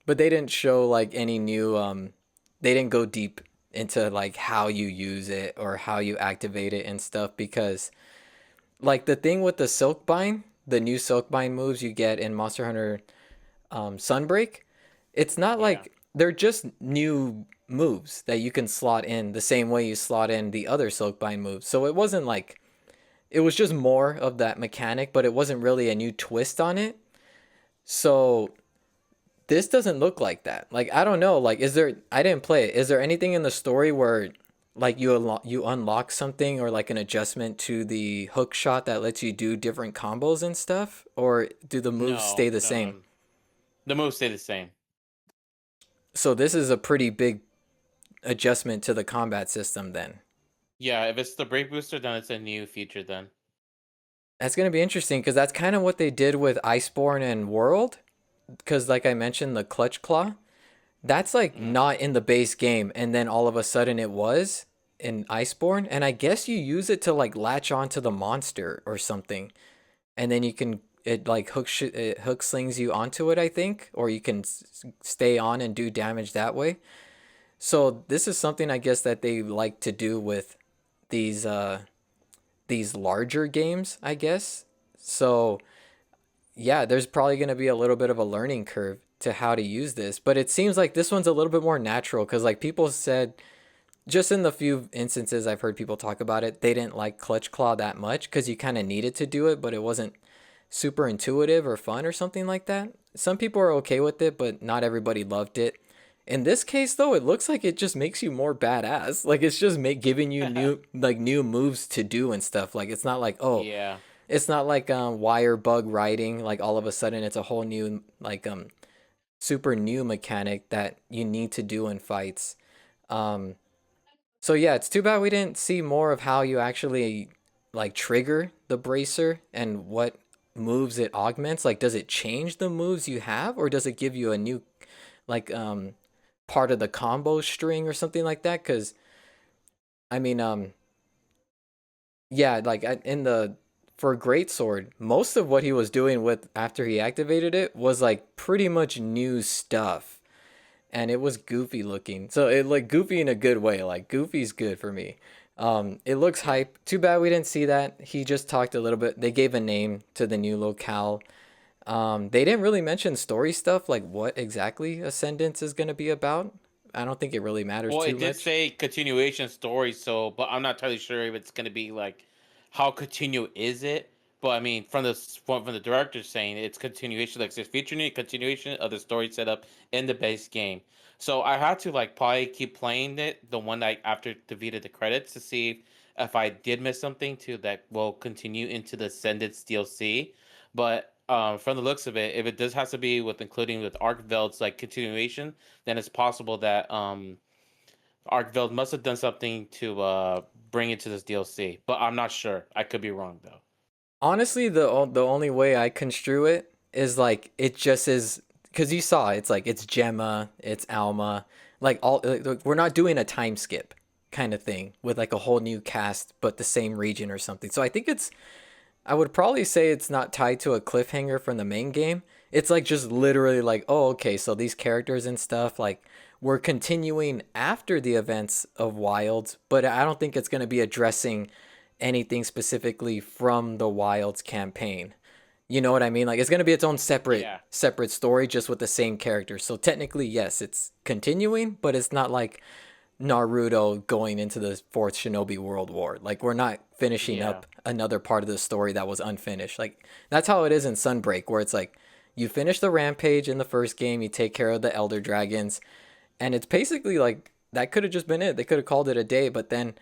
but they didn't show like any new they didn't go deep into like how you use it or how you activate it and stuff, because like the thing with the Silkbind, the new Silkbind moves you get in Monster Hunter Sunbreak, it's not like they're just new moves that you can slot in the same way you slot in the other Silkbind moves. So it wasn't like, it was just more of that mechanic, but it wasn't really a new twist on it. So this doesn't look like that. Like, I don't know, like, I didn't play it. Is there anything in the story where like you unlock something or like an adjustment to the hook shot that lets you do different combos and stuff? Or do the moves stay the same? The moves stay the same. So this is a pretty big adjustment to the combat system then. Yeah, if it's the break booster, then it's a new feature then. That's going to be interesting because that's kind of what they did with Iceborne and World. Because like I mentioned, the Clutch Claw, that's like not in the base game. And then all of a sudden it was in Iceborne. And I guess you use it to like latch onto the monster or something. And then you can, it like it hook slings you onto it, I think. Or you can stay on and do damage that way. So this is something I guess that they like to do with these larger games, I guess. So yeah, there's probably going to be a little bit of a learning curve to how to use this, but it seems like this one's a little bit more natural because like people said, just in the few instances I've heard people talk about it, they didn't like Clutch Claw that much because you kind of needed to do it, but it wasn't super intuitive or fun or something like that. Some people are okay with it, but not everybody loved it. In this case, though, it looks like it just makes you more badass. Like it's just giving you new moves to do and stuff. Like it's not like, oh, yeah, it's not like wire bug riding. Like all of a sudden, it's a whole new like super new mechanic that you need to do in fights. So yeah, it's too bad we didn't see more of how you actually like trigger the bracer and what moves it augments. Like, does it change the moves you have, or does it give you a new like part of the combo string or something like that? Because I mean yeah, like in the for Greatsword, most of what he was doing with after he activated it was like pretty much new stuff, and it was goofy looking. So it like goofy in a good way. Like goofy's good for me. It looks hype. Too bad we didn't see that. He just talked a little bit. They gave a name to the new locale. They didn't really mention story stuff, like what exactly Ascendance is going to be about. I don't think it really matters well, too it did much. say continuation story, so but I'm not entirely sure if it's gonna be like how continue is it. But I mean, from the director saying it's continuation, like it's featuring a continuation of the story setup in the base game. So I had to like probably keep playing it, the one that after the credits, to see if I did miss something to that will continue into the Ascendance DLC. But from the looks of it, if it does has to be with including with Arcveld's like continuation, then it's possible that Arkveld must have done something to bring it to this DLC, but I'm not sure. I could be wrong though. Honestly, the only way I construe it is like it just is because you saw it's like it's Gemma, it's Alma, like all like, we're not doing a time skip kind of thing with like a whole new cast but the same region or something. So I think I would probably say it's not tied to a cliffhanger from the main game. It's like just literally like, oh, okay, so these characters and stuff, like we're continuing after the events of Wilds, but I don't think it's going to be addressing anything specifically from the Wilds campaign. You know what I mean? Like it's going to be its own Yeah. separate story just with the same characters. So technically, yes, it's continuing, but it's not like Naruto going into the fourth Shinobi World War. Like we're not finishing Yeah. up another part of the story that was unfinished. Like that's how it is in Sunbreak, where it's like you finish the rampage in the first game, you take care of the Elder Dragons, and it's basically like that could have just been it. They could have called it a day, but then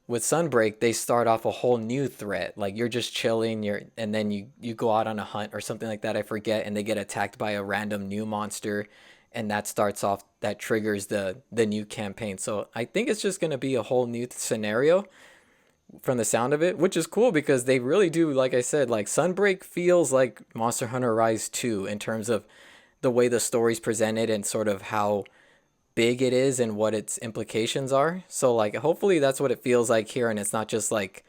with Sunbreak, they start off a whole new threat. Like you're just chilling, and then you go out on a hunt or something like that. I forget, and they get attacked by a random new monster, and that triggers the new campaign. So I think it's just gonna be a whole new scenario. from the sound of it, which is cool because they really do, like I said, like Sunbreak feels like Monster Hunter Rise 2 in terms of the way the story's presented and sort of how big it is and what its implications are. So like hopefully that's what it feels like here and it's not just like,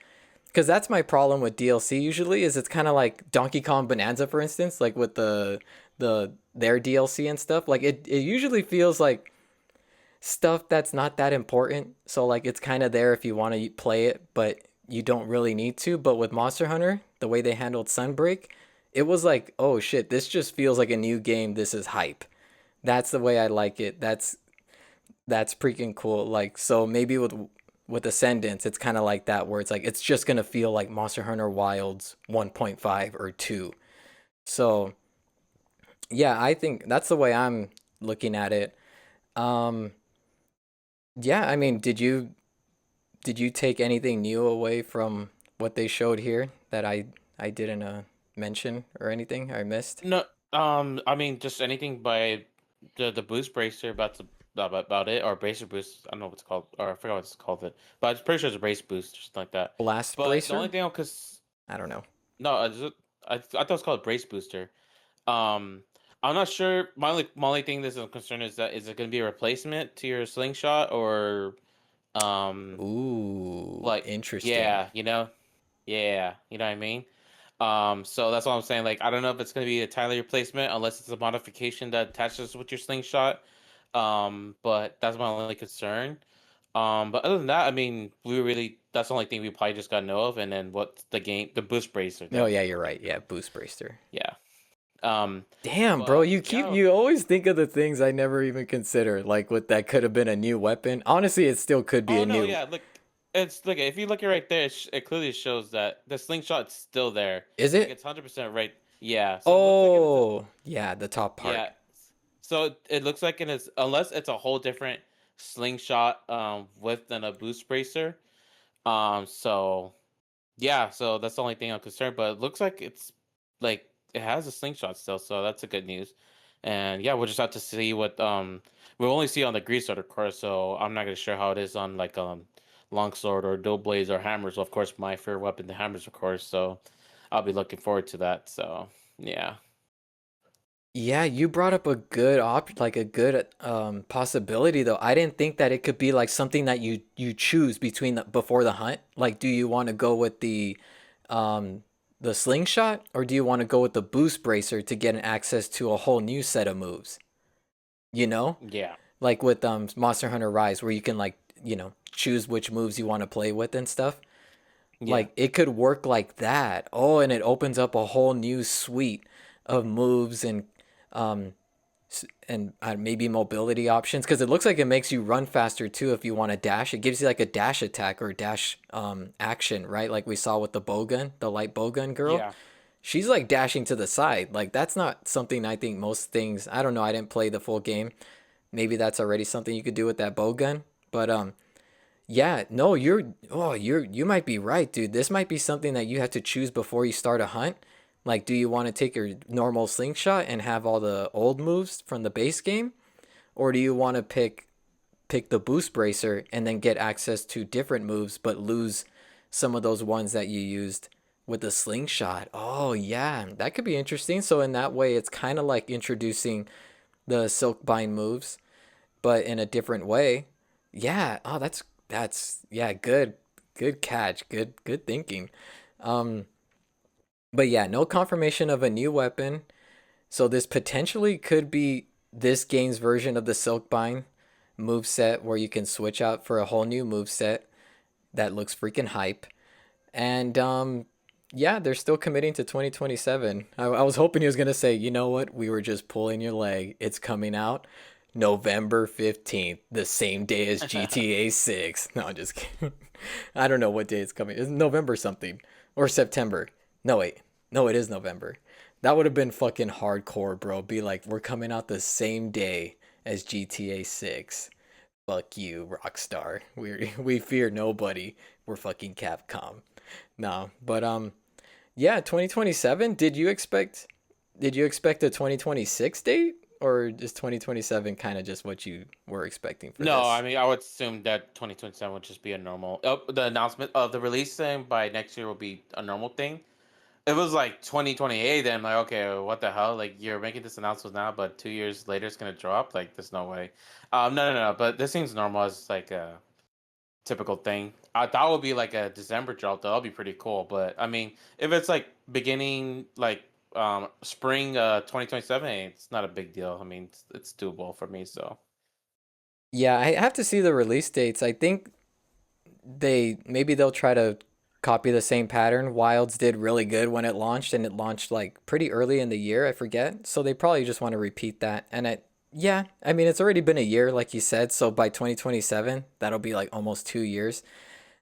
because that's my problem with DLC usually is it's kind of like Donkey Kong Bonanza, for instance, like with their DLC and stuff. Like it usually feels like stuff that's not that important. So like it's kind of there if you want to play it, but you don't really need to. But with Monster Hunter, the way they handled Sunbreak, it was like, oh shit, this just feels like a new game. This is hype. That's the way I like it. That's freaking cool. Like so maybe with Ascendance, it's kind of like that where it's like it's just gonna feel like Monster Hunter Wilds 1.5 or 2. So yeah, I think that's the way I'm looking at it. Um, yeah, I mean, did you take anything new away from what they showed here that I didn't mention or anything I missed? No, I mean, just anything by the boost bracer about it, or bracer boost. I don't know what it's called, or I forgot what it's called it, but I'm pretty sure it's a brace boost or something like that. Blast But the only bracer? thing, because I don't know. no, I thought it was called brace booster. Um, I'm not sure. My only thing that's a concern is that is it going to be a replacement to your slingshot or um Ooh, like interesting. yeah, you know what I mean. So that's what I'm saying. Like, I don't know if it's going to be a entirely replacement unless it's a modification that attaches with your slingshot. But that's my only concern. But other than that, I mean, that's the only thing we probably just got to know of. And then what the boost bracer Oh though. yeah, you're right. Yeah, boost bracer. Yeah. Um, Damn, bro, but yeah, you always think of the things I never even consider, like what that could have been a new weapon. Honestly, it still could be oh a no, new. yeah, look, if you look at right there, it clearly shows that the slingshot's still there. Is Like, it? it's 100% right. Yeah, so it looks like it is. Oh, yeah, the top part. Yeah. So it looks like it is, unless it's a whole different slingshot with than a boost bracer. So yeah, so that's the only thing I'm concerned, but it looks like it's like it has a slingshot still, so that's a good news. And yeah, we'll just have to see what we'll only see on the greaser of course, so I'm not gonna sure how it is on like longsword or dual blades or hammers. Of course, my favorite weapon, the hammers, of course, so I'll be looking forward to that. So yeah. Yeah, you brought up a good like a good possibility though. I didn't think that it could be like something that you choose between before the hunt. Like, do you want to go with the slingshot or do you want to go with the boost bracer to get an access to a whole new set of moves? You know? Yeah. Like with Monster Hunter Rise where you can like, choose which moves you want to play with and stuff. Yeah. Like it could work like that. Oh, and it opens up a whole new suite of moves and um maybe mobility options because it looks like it makes you run faster too if you want to dash. It gives you like a dash attack or dash action, right? Like we saw with the bowgun, the light bowgun girl. Yeah. She's like dashing to the side. Like that's not something I think most things. I don't know. I didn't play the full game. Maybe that's already something you could do with that bowgun. But yeah, no, you might be right, dude. This might be something that you have to choose before you start a hunt. Like, do you want to take your normal slingshot and have all the old moves from the base game, or do you want to pick the boost bracer and then get access to different moves but lose some of those ones that you used with the slingshot? Oh, yeah, that could be interesting. So in that way, it's kind of like introducing the Silkbind moves, but in a different way. Yeah. Oh, that's yeah, good catch. Good thinking. Um, but yeah, no confirmation of a new weapon. So this potentially could be this game's version of the Silkbind move set where you can switch out for a whole new move set that looks freaking hype. And yeah, they're still committing to 2027. I was hoping he was gonna say, you know what, we were just pulling your leg. It's coming out November 15th, the same day as GTA 6. No, I'm just kidding. I don't know what day it's coming. It's November something or September. No, wait. No, it is November. That would have been fucking hardcore, bro. Be like, we're coming out the same day as GTA 6. Fuck you, Rockstar. We fear nobody. We're fucking Capcom. No, but yeah, 2027. Did you expect a 2026 date or is 2027 kind of just what you were expecting for No, this? I mean I would assume that 2027 would just be a normal. Oh, the announcement of the release thing by next year will be a normal thing. It was like 2028, then like okay, what the hell? Like you're making this announcement now, but 2 years later it's gonna drop. Like there's no way. No. But this seems normal as like a typical thing. I thought it would be like a December drop. That'll be pretty cool. But I mean, if it's like beginning like spring 2027, it's not a big deal. I mean, it's doable for me. So Yeah, I have to see the release dates. I think maybe they'll try to copy the same pattern. Wilds did really good when it launched, and it launched like pretty early in the year, I forget. So they probably just want to repeat that. Yeah, I mean, it's already been a year, like you said. So by 2027, that'll be like almost 2 years.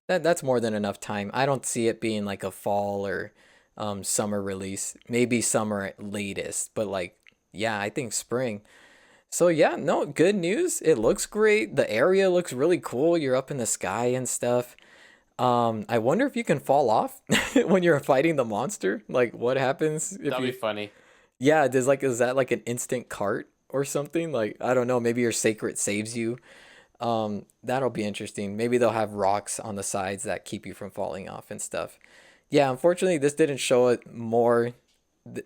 That's more than enough time. I don't see it being like a fall or summer release. Maybe summer at latest, but like, yeah, I think spring. So yeah, no, good news. It looks great. The area looks really cool. You're up in the sky and stuff. I wonder if you can fall off when you're fighting the monster. Like, what happens if that'll be you? funny. Yeah, is that like an instant cart or something? Like, I don't know. Maybe your sacred saves you. That'll be interesting. Maybe they'll have rocks on the sides that keep you from falling off and stuff. Yeah, unfortunately, this didn't show it more,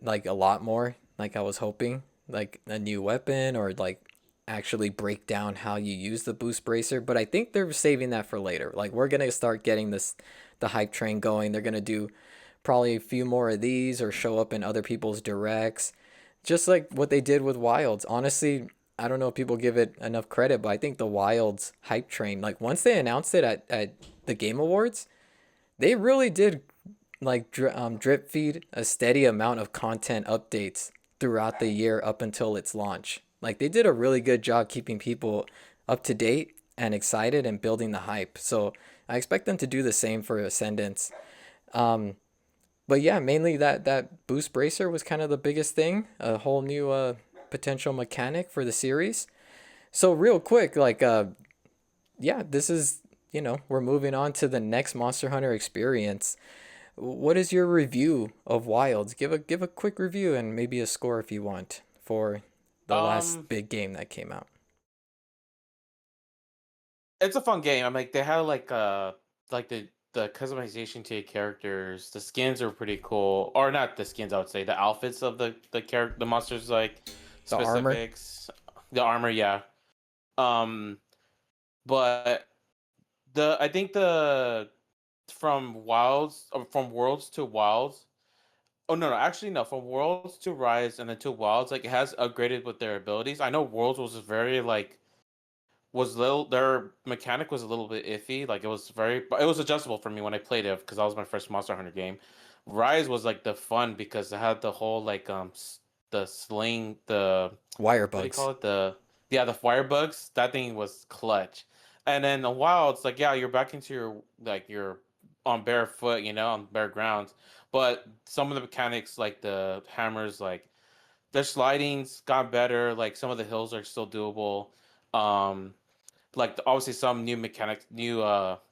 like a lot more, like I was hoping, like a new weapon or like actually break down how you use the boost bracer. But I think they're saving that for later. Like we're gonna start getting the hype train going. They're gonna do probably a few more of these or show up in other people's directs, just like what they did with Wilds. Honestly, I don't know if people give it enough credit, but I think the Wilds hype train, like once they announced it at the Game Awards, they really did like drip feed a steady amount of content updates throughout the year up until its launch. Like they did a really good job keeping people up to date and excited and building the hype. So I expect them to do the same for Ascendance. Um, but yeah, mainly that boost bracer was kind of the biggest thing. A whole new potential mechanic for the series. So real quick, like yeah, this is we're moving on to the next Monster Hunter experience. What is your review of Wilds? Give a quick review and maybe a score if you want for the last Um, big game that came out. it's a fun game. I'm like they had like the customization to your characters. The skins are pretty cool, or not the skins. I would say the outfits of the character, the monsters like The armor. specifics, the armor. Yeah. Um, but the I think the from Worlds to Wilds. Oh no, actually no, from Worlds to Rise and then to Wilds, like it has upgraded with their abilities. I know Worlds was very like was little their mechanic was a little bit iffy. Like it was very, but it was adjustable for me when I played it because that was my first Monster Hunter game. Rise was like the fun because it had the whole like the sling, the Wire what do you bugs. call it, the yeah, the firebugs. That thing was clutch. And then the wilds, like yeah, you're back into your like you're on barefoot, on bare grounds. But some of the mechanics like the hammers, like their slidings got better. Like some of the hills are still doable. Um like obviously some new mechanics, new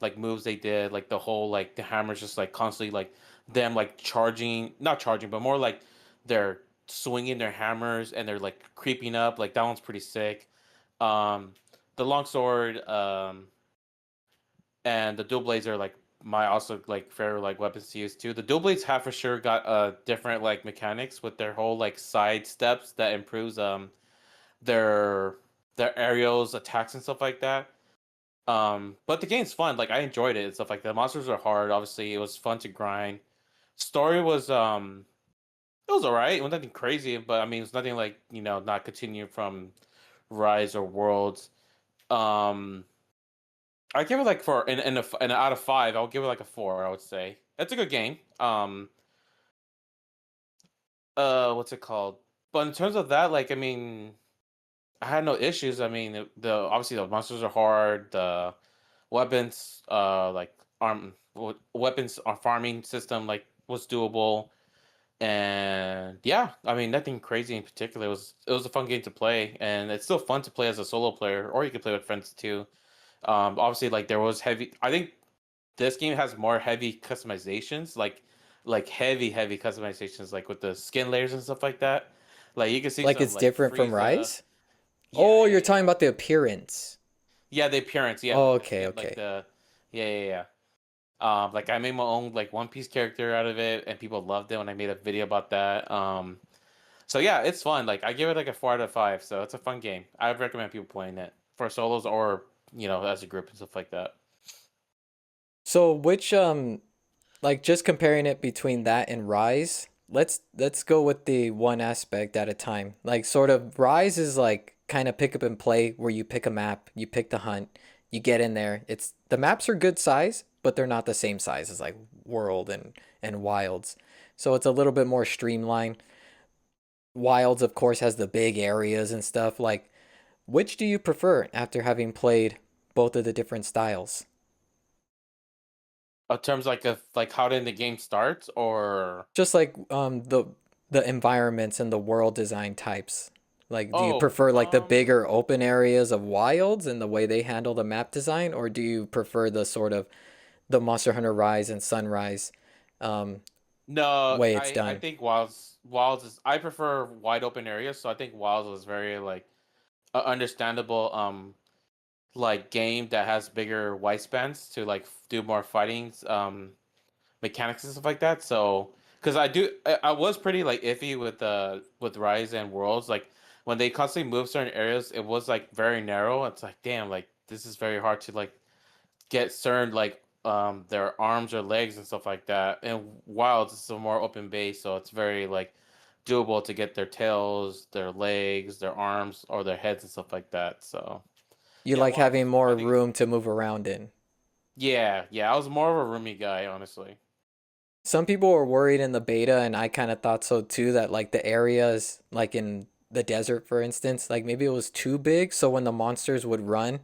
like moves they did, like the whole like the hammers just like constantly like them like charging, not charging, but more like they're swinging their hammers and they're like creeping up. Like that one's pretty sick. Um, the longsword and the dual blades are like my also like favorite like weapons to use too. The dual blades have for sure got different like mechanics with their whole like side steps that improves their aerials attacks and stuff like that. But the game's fun. Like I enjoyed it and stuff like that. Monsters are hard. Obviously, it was fun to grind. Story was it was alright. It was nothing crazy, but I mean, it's nothing like not continuing from Rise or Worlds. Um, I give it like for in a out of five, I'll give it like a four. I would say it's a good game. What's it called? But in terms of that, like I mean, I had no issues. I mean, the obviously the monsters are hard. The weapons, like weapons farming system, like was doable. And yeah, I mean nothing crazy in particular. It was a fun game to play, and it's still fun to play as a solo player, or you can play with friends too. Obviously, like there was heavy. I think this game has more heavy customizations, like heavy customizations, like with the skin layers and stuff like that. Like you can see Like some it's like different from Frieza. Rise? Yeah, Oh, yeah, you're talking yeah. about the appearance. Yeah, the appearance. Yeah, Oh, okay, like okay. the yeah, yeah, yeah. Like I made my own like One Piece character out of it, and people loved it when I made a video about that. So yeah, it's fun. Like I give it like a 4 out of 5. So it's a fun game. I would recommend people playing it for solos or as a group and stuff like that. So which like just comparing it between that and Rise, let's go with the one aspect at a time. Like sort of Rise is like kind of pick up and play where you pick a map, you pick the hunt, you get in there. It's the maps are good size, but they're not the same size as like World and Wilds. So it's a little bit more streamlined. Wilds of course has the big areas and stuff. Like which do you prefer after having played both of the different styles? In terms of like how did the game starts or Just like the environments and the world design types. Like, do you oh prefer like the bigger open areas of Wilds and the way they handle the map design, or do you prefer the sort of the Monster Hunter Rise and Sunrise um, no, way it's I done? think Wilds is I prefer wide open areas, so I think Wilds was very like understandable like game that has bigger white spans to like do more fighting mechanics and stuff like that. So because I was pretty like iffy with Rise and Worlds. Like when they constantly move certain areas, it was like very narrow. It's like damn, like this is very hard to like get certain like their arms or legs and stuff like that. And Wilds is a more open base, so it's very like doable to get their tails, their legs, their arms, or their heads and stuff like that. So You yeah, like having Wilds. I more think it's room to move around in. yeah, yeah. I was more of a roomy guy, honestly. Some people were worried in the beta, and I kind of thought so too, that like the areas, like in the desert, for instance, like maybe it was too big. So when the monsters would run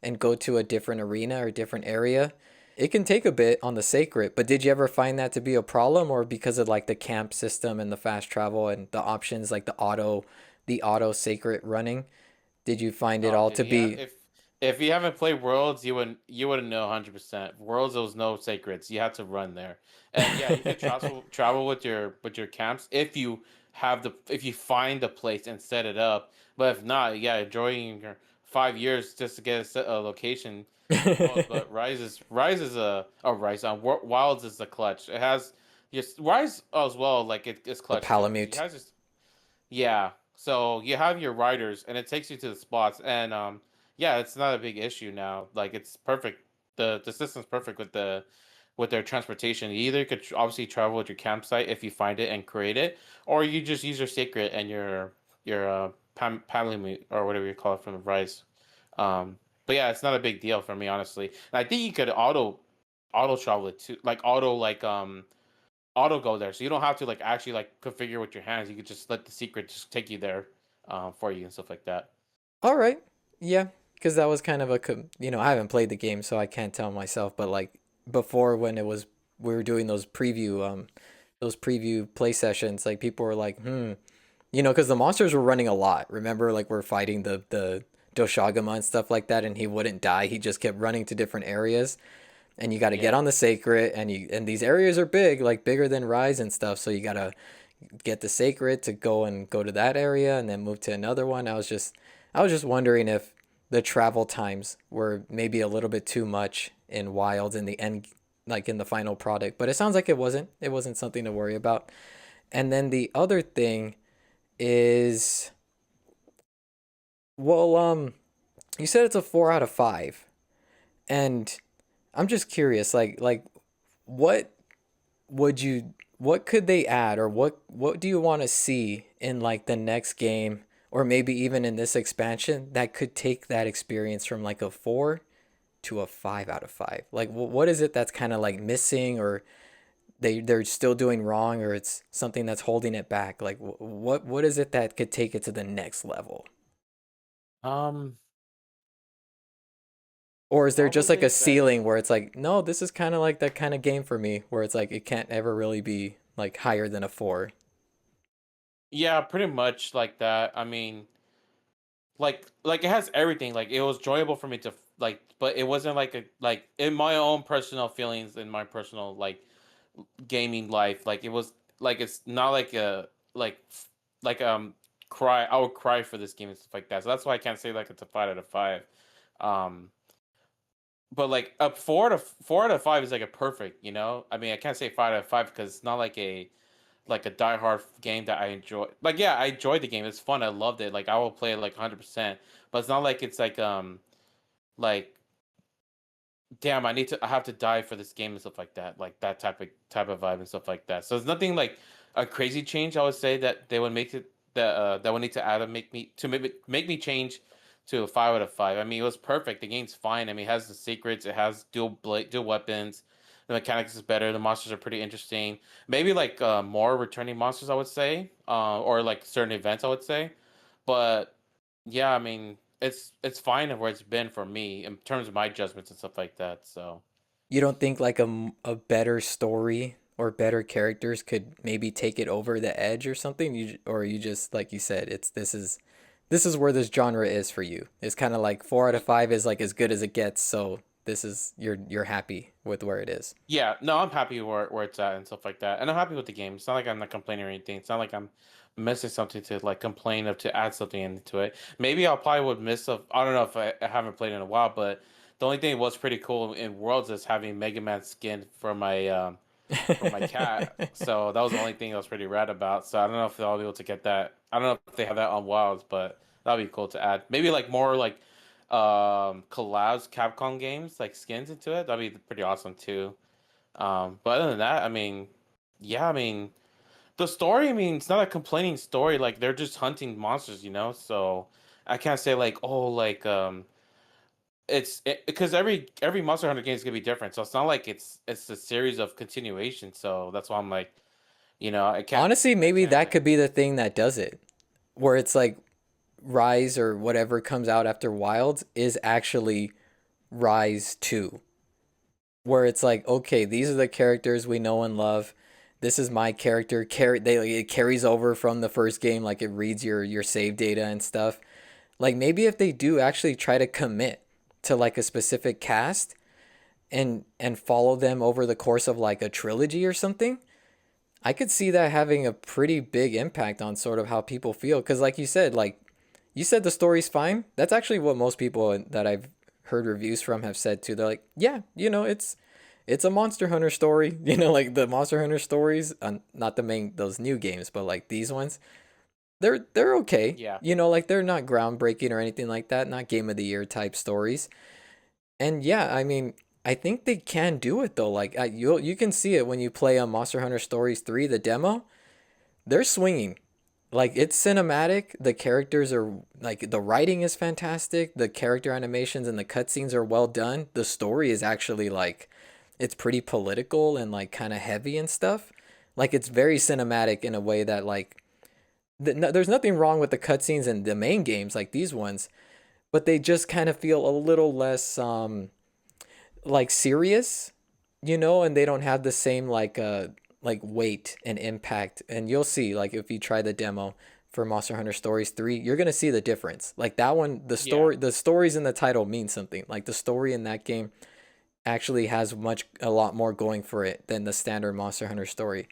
and go to a different arena or different area, it can take a bit on the sacred. But did you ever find that to be a problem, or because of like the camp system and the fast travel and the options, like the auto sacred running, did you find it Oh, all dude, to yeah. be If you haven't played Worlds, you wouldn't know 100%. Worlds, there was no sacreds. You had to run there, and yeah, you could travel with your camps if you find the place and set it up. But if not, yeah, enjoying your 5 years just to get a location is the most. But Rise is a Rise on Wilds is the clutch. It has just Rise as well. Like it's the clutch too because it Palamute? has just yeah. So you have your riders and it takes you to the spots and yeah, it's not a big issue now. Like it's perfect. The system's perfect with their transportation. You either could obviously travel with your campsite if you find it and create it, or you just use your secret and your palamute or whatever you call it from the Rise. But yeah, it's not a big deal for me honestly. And I think you could auto travel it too, like auto go there, so you don't have to like actually like configure with your hands. You could just let the secret just take you there, for you and stuff like that. All right. Yeah, because that was kind of I haven't played the game, so I can't tell myself. But like before, when it was we were doing those preview play sessions, like people were like, because the monsters were running a lot. Remember, like we're fighting the Doshagama and stuff like that, and he wouldn't die. He just kept running to different areas, and you got to get Yeah. on the sacred, and these areas are big, like bigger than Rise and stuff. So you gotta get the sacred to go to that area and then move to another one. I was just wondering if the travel times were maybe a little bit too much in Wilds in the end, like in the final product. But it sounds like it wasn't. It wasn't something to worry about. And then the other thing is, well, you said it's a 4 out of 5, and I'm just curious, like what would you what could they add, or what do you want to see in like the next game, or maybe even in this expansion, that could take that experience from like a 4 to a 5 out of 5? Like what is it that's kind of like missing, or they're still doing wrong, or it's something that's holding it back? Like what is it that could take it to the next level? Um, Or is there what just would like they a say? ceiling where it's like, no, this is kind of like that kind of game for me, where it's like it can't ever really be like higher than a 4? Yeah, pretty much like that. I mean, like it has everything. Like it was enjoyable for me to like, but it wasn't like a like in my own personal feelings in my personal like gaming life. Like it was like it's not like a like cry. I would cry for this game and stuff like that. So that's why I can't say like it's a 5 out of 5. Um, but like a 4 out of 5 is like a perfect. I mean, I can't say 5 out of 5 because it's not like a diehard game that I enjoy. Like, yeah, I enjoyed the game. It's fun. I loved it. Like, I will play it like 100%. But it's not like it's like damn, I have to die for this game and stuff like that. Like that type of vibe and stuff like that. So it's nothing like a crazy change. I would say that they would make it that would need to add and make me change to a 5 out of 5. I mean, it was perfect. The game's fine. I mean, it has the secrets. It has dual weapons. The mechanics is better. The monsters are pretty interesting. Maybe like more returning monsters, I would say, or like certain events, I would say. But yeah, I mean, it's fine where it's been for me in terms of my judgments and stuff like that. So You don't think like a better story or better characters could maybe take it over the edge or something? Or you just like you said, this is where this genre is for you. It's kind of like 4 out of 5 is like as good as it gets. So this is you're happy with where it is. yeah, no, I'm happy where it's at and stuff like that, and I'm happy with the game. It's not like I'm not complaining or anything. It's not like I'm missing something to like complain of to add something into it. Maybe I'll probably would miss of I don't know if I haven't played in a while, but the only thing was pretty cool in Worlds is having Mega Man skin for my cat. So that was the only thing I was pretty rad about. So I don't know if I'll be able to get that. I don't know if they have that on Wilds, but that'd be cool to add. Maybe like more like collabs Capcom games like skins into it. That'd be pretty awesome too. But other than that, I mean, yeah, I mean the story, I mean, it's not a complaining story. Like they're just hunting monsters. So I can't say like, oh, like because every Monster Hunter game is gonna be different. So it's not like it's a series of continuation. So that's why I'm like, I can't. Honestly, I maybe can't. that could be the thing that does it, where it's like Rise or whatever comes out after Wilds is actually Rise 2, where it's like, okay, these are the characters we know and love. This is my character. It carries over from the first game, like it reads your save data and stuff. Like maybe if they do actually try to commit to like a specific cast and follow them over the course of like a trilogy or something, I could see that having a pretty big impact on sort of how people feel. Because like you said the story's fine. That's actually what most people that I've heard reviews from have said too. They're like, yeah, it's a Monster Hunter story. Like the Monster Hunter stories, not the main those new games, but like these ones, they're okay. Yeah. Like they're not groundbreaking or anything like that. Not game of the year type stories. And yeah, I mean, I think they can do it though. Like you can see it when you play on Monster Hunter Stories 3, the demo. They're swinging. Like it's cinematic. The characters are like the writing is fantastic. The character animations and the cutscenes are well done. The story is actually like it's pretty political and like kind of heavy and stuff. Like it's very cinematic in a way that like there's nothing wrong with the cutscenes in the main games like these ones, but they just kind of feel a little less like serious, and they don't have the same like weight and impact. And you'll see like if you try the demo for Monster Hunter Stories 3, you're going to see the difference. Like that one, Yeah. the stories in the title mean something. Like the story in that game actually has a lot more going for it than the standard Monster Hunter story.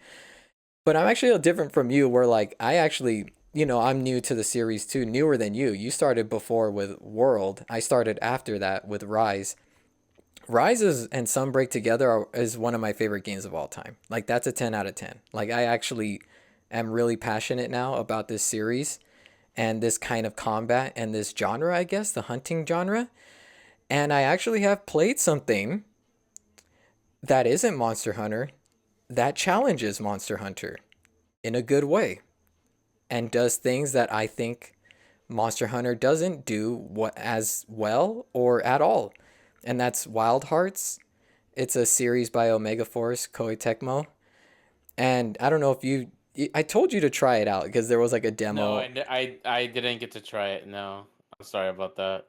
But I'm actually a different from you where like I actually, I'm new to the series too, newer than you. You started before with World. I started after that with Rise. And Sunbreak together is one of my favorite games of all time. Like that's a 10 out of 10. Like I actually am really passionate now about this series and this kind of combat and this genre, I guess, the hunting genre. And I actually have played something that isn't Monster Hunter that challenges Monster Hunter in a good way and does things that I think Monster Hunter doesn't do as well or at all. And that's Wild Hearts. It's a series by Omega Force, Koei Tecmo. And I don't know if I told you to try it out because there was like a No, demo. I didn't get to try it. No, I'm sorry about that.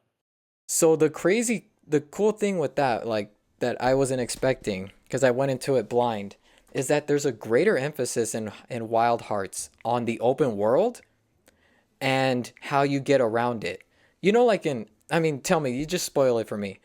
So the cool thing with that, like that I wasn't expecting because I went into it blind, is that there's a greater emphasis in Wild Hearts on the open world and how you get around it. Like I mean, tell me, you just spoil it for me.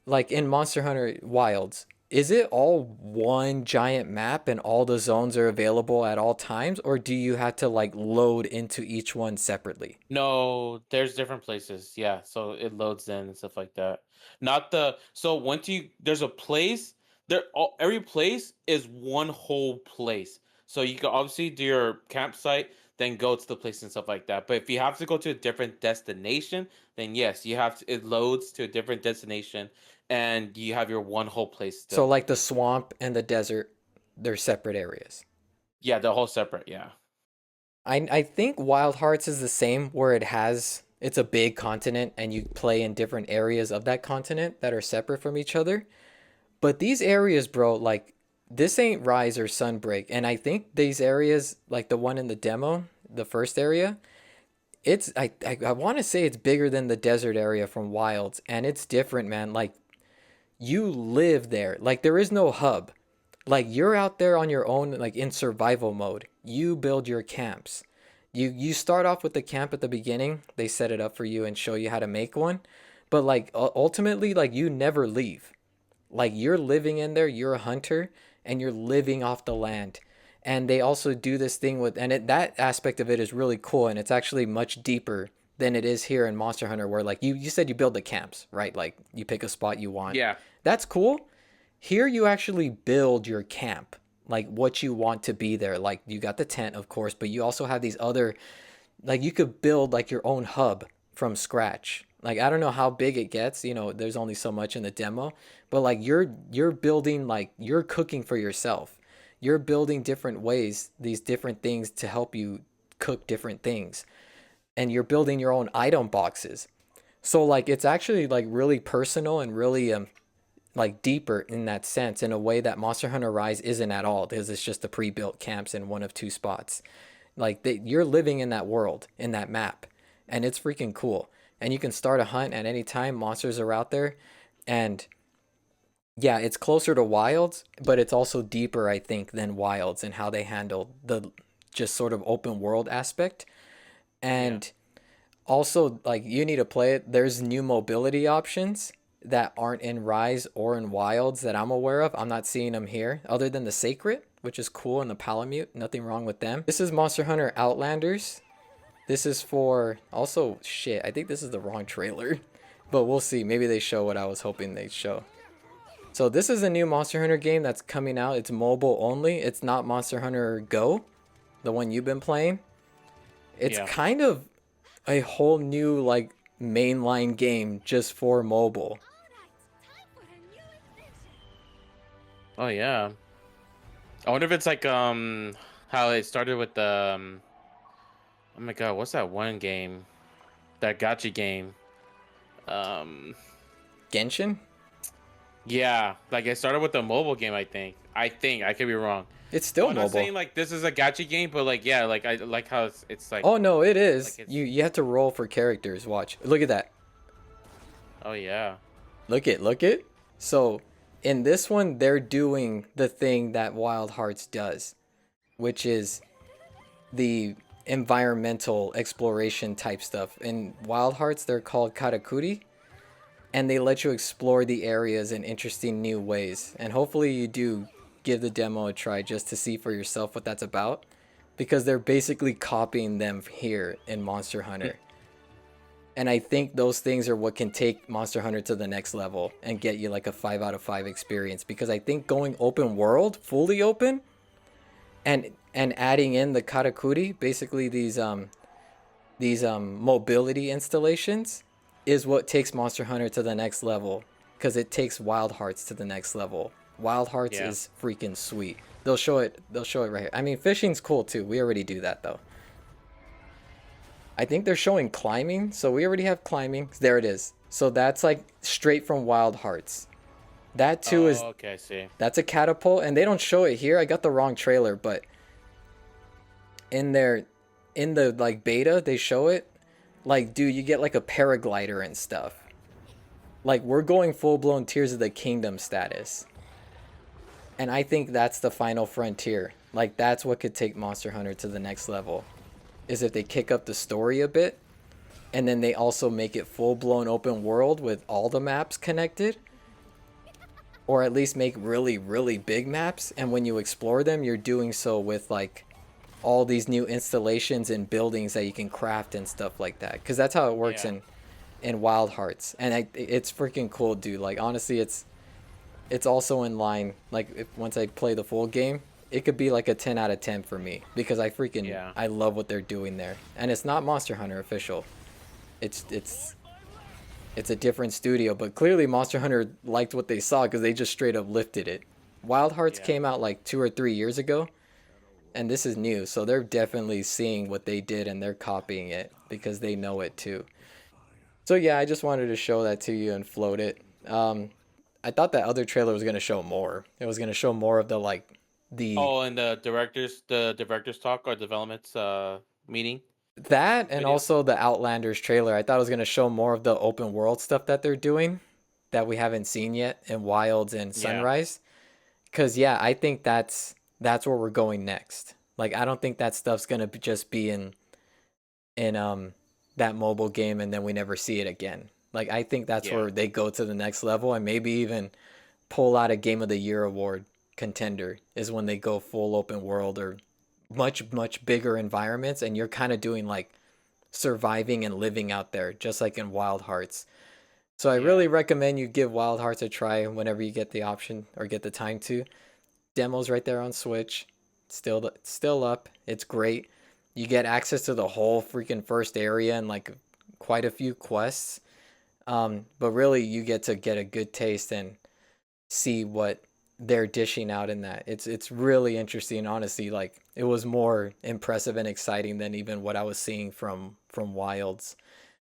Like in Monster Hunter Wilds, is it all one giant map and all the zones are available at all times, or do you have to like load into each one separately? No, there's different places. Yeah, so it loads in and stuff like that. Not the so once you there's a place there every place is one whole place. So you can obviously do your campsite, then go to the place and stuff like that. But if you have to go to a different destination, then yes, you have to it loads to a different destination and you have your one whole place So still. like the swamp and the desert, they're separate areas. Yeah, the whole separate, yeah. I think Wild Hearts is the same where it's a big continent and you play in different areas of that continent that are separate from each other. But these areas, bro, like this ain't Rise or Sunbreak. And I think these areas, like the one in the demo, the first area, it's I want to say it's bigger than the desert area from Wilds, and it's different, man. Like you live there. Like there is no hub. Like you're out there on your own, like in survival mode. You build your camps. You start off with the camp at the beginning. They set it up for you and show you how to make one. But like ultimately, like you never leave. Like you're living in there, you're a hunter, and you're living off the land. And they also do this thing with, and that aspect of it is really cool, and it's actually much deeper than it is here in Monster Hunter, where like you said you build the camps, right? Like you pick a spot you want. Yeah. That's cool. Here you actually build your camp, like what you want to be there. Like you got the tent, of course, but you also have these other, like you could build like your own hub from scratch. Like I don't know how big it gets, there's only so much in the demo, but like you're building, like you're cooking for yourself. You're building different ways, these different things to help you cook different things. And you're building your own item boxes. So like it's actually like really personal and really like deeper in that sense, in a way that Monster Hunter Rise isn't at all, because it's just the pre-built camps in one of two spots. Like you're living in that world, in that map, and it's freaking cool. And you can start a hunt at any time. Monsters are out there, and yeah, it's closer to Wilds, but it's also deeper, I think, than Wilds and how they handle the just sort of open world aspect. Yeah. And also, like you need to play it. There's new mobility options that aren't in Rise or in Wilds that I'm aware of. I'm not seeing them here, other than the Sacred, which is cool, and the Palamute. Nothing wrong with them. This is Monster Hunter Outlanders. This is for also shit. I think this is the wrong trailer, but we'll see. Maybe they show what I was hoping they'd show. So this is a new Monster Hunter game that's coming out. It's mobile only. It's not Monster Hunter Go, the one you've been playing. It's Yeah. kind of a whole new like mainline game just for mobile. Oh yeah. I wonder if it's like how it started with the oh my god, what's that one game? That gacha game. Um Genshin? yeah, like it started with the mobile game, I think. I could be wrong. It's still I'm not mobile. saying like this is a gacha game, but like yeah, like I like how it's like Oh no, it is. like it's You have to roll for characters. Watch. Look at that. oh yeah. Look it. So in this one, they're doing the thing that Wild Hearts does, which is the environmental exploration type stuff. In Wild Hearts, they're called karakuri, and they let you explore the areas in interesting new ways. And hopefully you do give the demo a try just to see for yourself what that's about, because they're basically copying them here in Monster Hunter. And I think those things are what can take Monster Hunter to the next level and get you like a 5 out of 5 experience, because I think going open world, fully open, and adding in the karakuri, basically these mobility installations, is what takes Monster Hunter to the next level, because it takes Wild Hearts to the next level. Wild Hearts Yeah. is freaking sweet. They'll show it right here. I mean, fishing's cool too. We already do that though. I think they're showing climbing, so we already have climbing. There it is. So that's like straight from Wild Hearts. That too is okay, I see. that's a catapult, and they don't show it here. I got the wrong trailer, but in the like beta, they show it. Like, dude, you get like a paraglider and stuff. Like, we're going full-blown Tears of the Kingdom status. And I think that's the final frontier. Like, that's what could take Monster Hunter to the next level. Is if they kick up the story a bit, and then they also make it full-blown open world with all the maps connected. or at least make really, really big maps. And when you explore them, you're doing so with like all these new installations and buildings that you can craft and stuff like that. Because that's how it works Yeah. in Wild Hearts, and it's freaking cool, dude. Like honestly, it's also in line. Like if once I play the full game, it could be like a 10 out of 10 for me because Yeah. I love what they're doing there. And it's not Monster Hunter official. It's it's a different studio, but clearly Monster Hunter liked what they saw because they just straight up lifted it. Wild Hearts Yeah. came out like 2 or 3 years ago, and this is new, so they're definitely seeing what they did and they're copying it because they know it too. So yeah, I just wanted to show that to you and float it. I thought that other trailer was gonna show more. It was gonna show more of the like the Oh, and the directors talk or developments meeting that and video. also the Outlanders trailer. I thought it was gonna show more of the open world stuff that they're doing that we haven't seen yet in Wilds and Yeah. Sunrise. Cause yeah, I think that's where we're going next. Like I don't think that stuff's gonna just be in that mobile game and then we never see it again. Like I think that's Yeah. where they go to the next level and maybe even pull out a Game of the Year award contender is when they go full open world or much bigger environments and you're kind of doing like surviving and living out there just like in Wild Hearts. So I Yeah. really recommend you give Wild Hearts a try whenever you get the option or get the time to. Demos right there on Switch. Still up. It's great. You get access to the whole freaking first area and like quite a few quests. But really you get a good taste and see what they're dishing out in that. It's really interesting, honestly. Like it was more impressive and exciting than even what I was seeing from Wilds.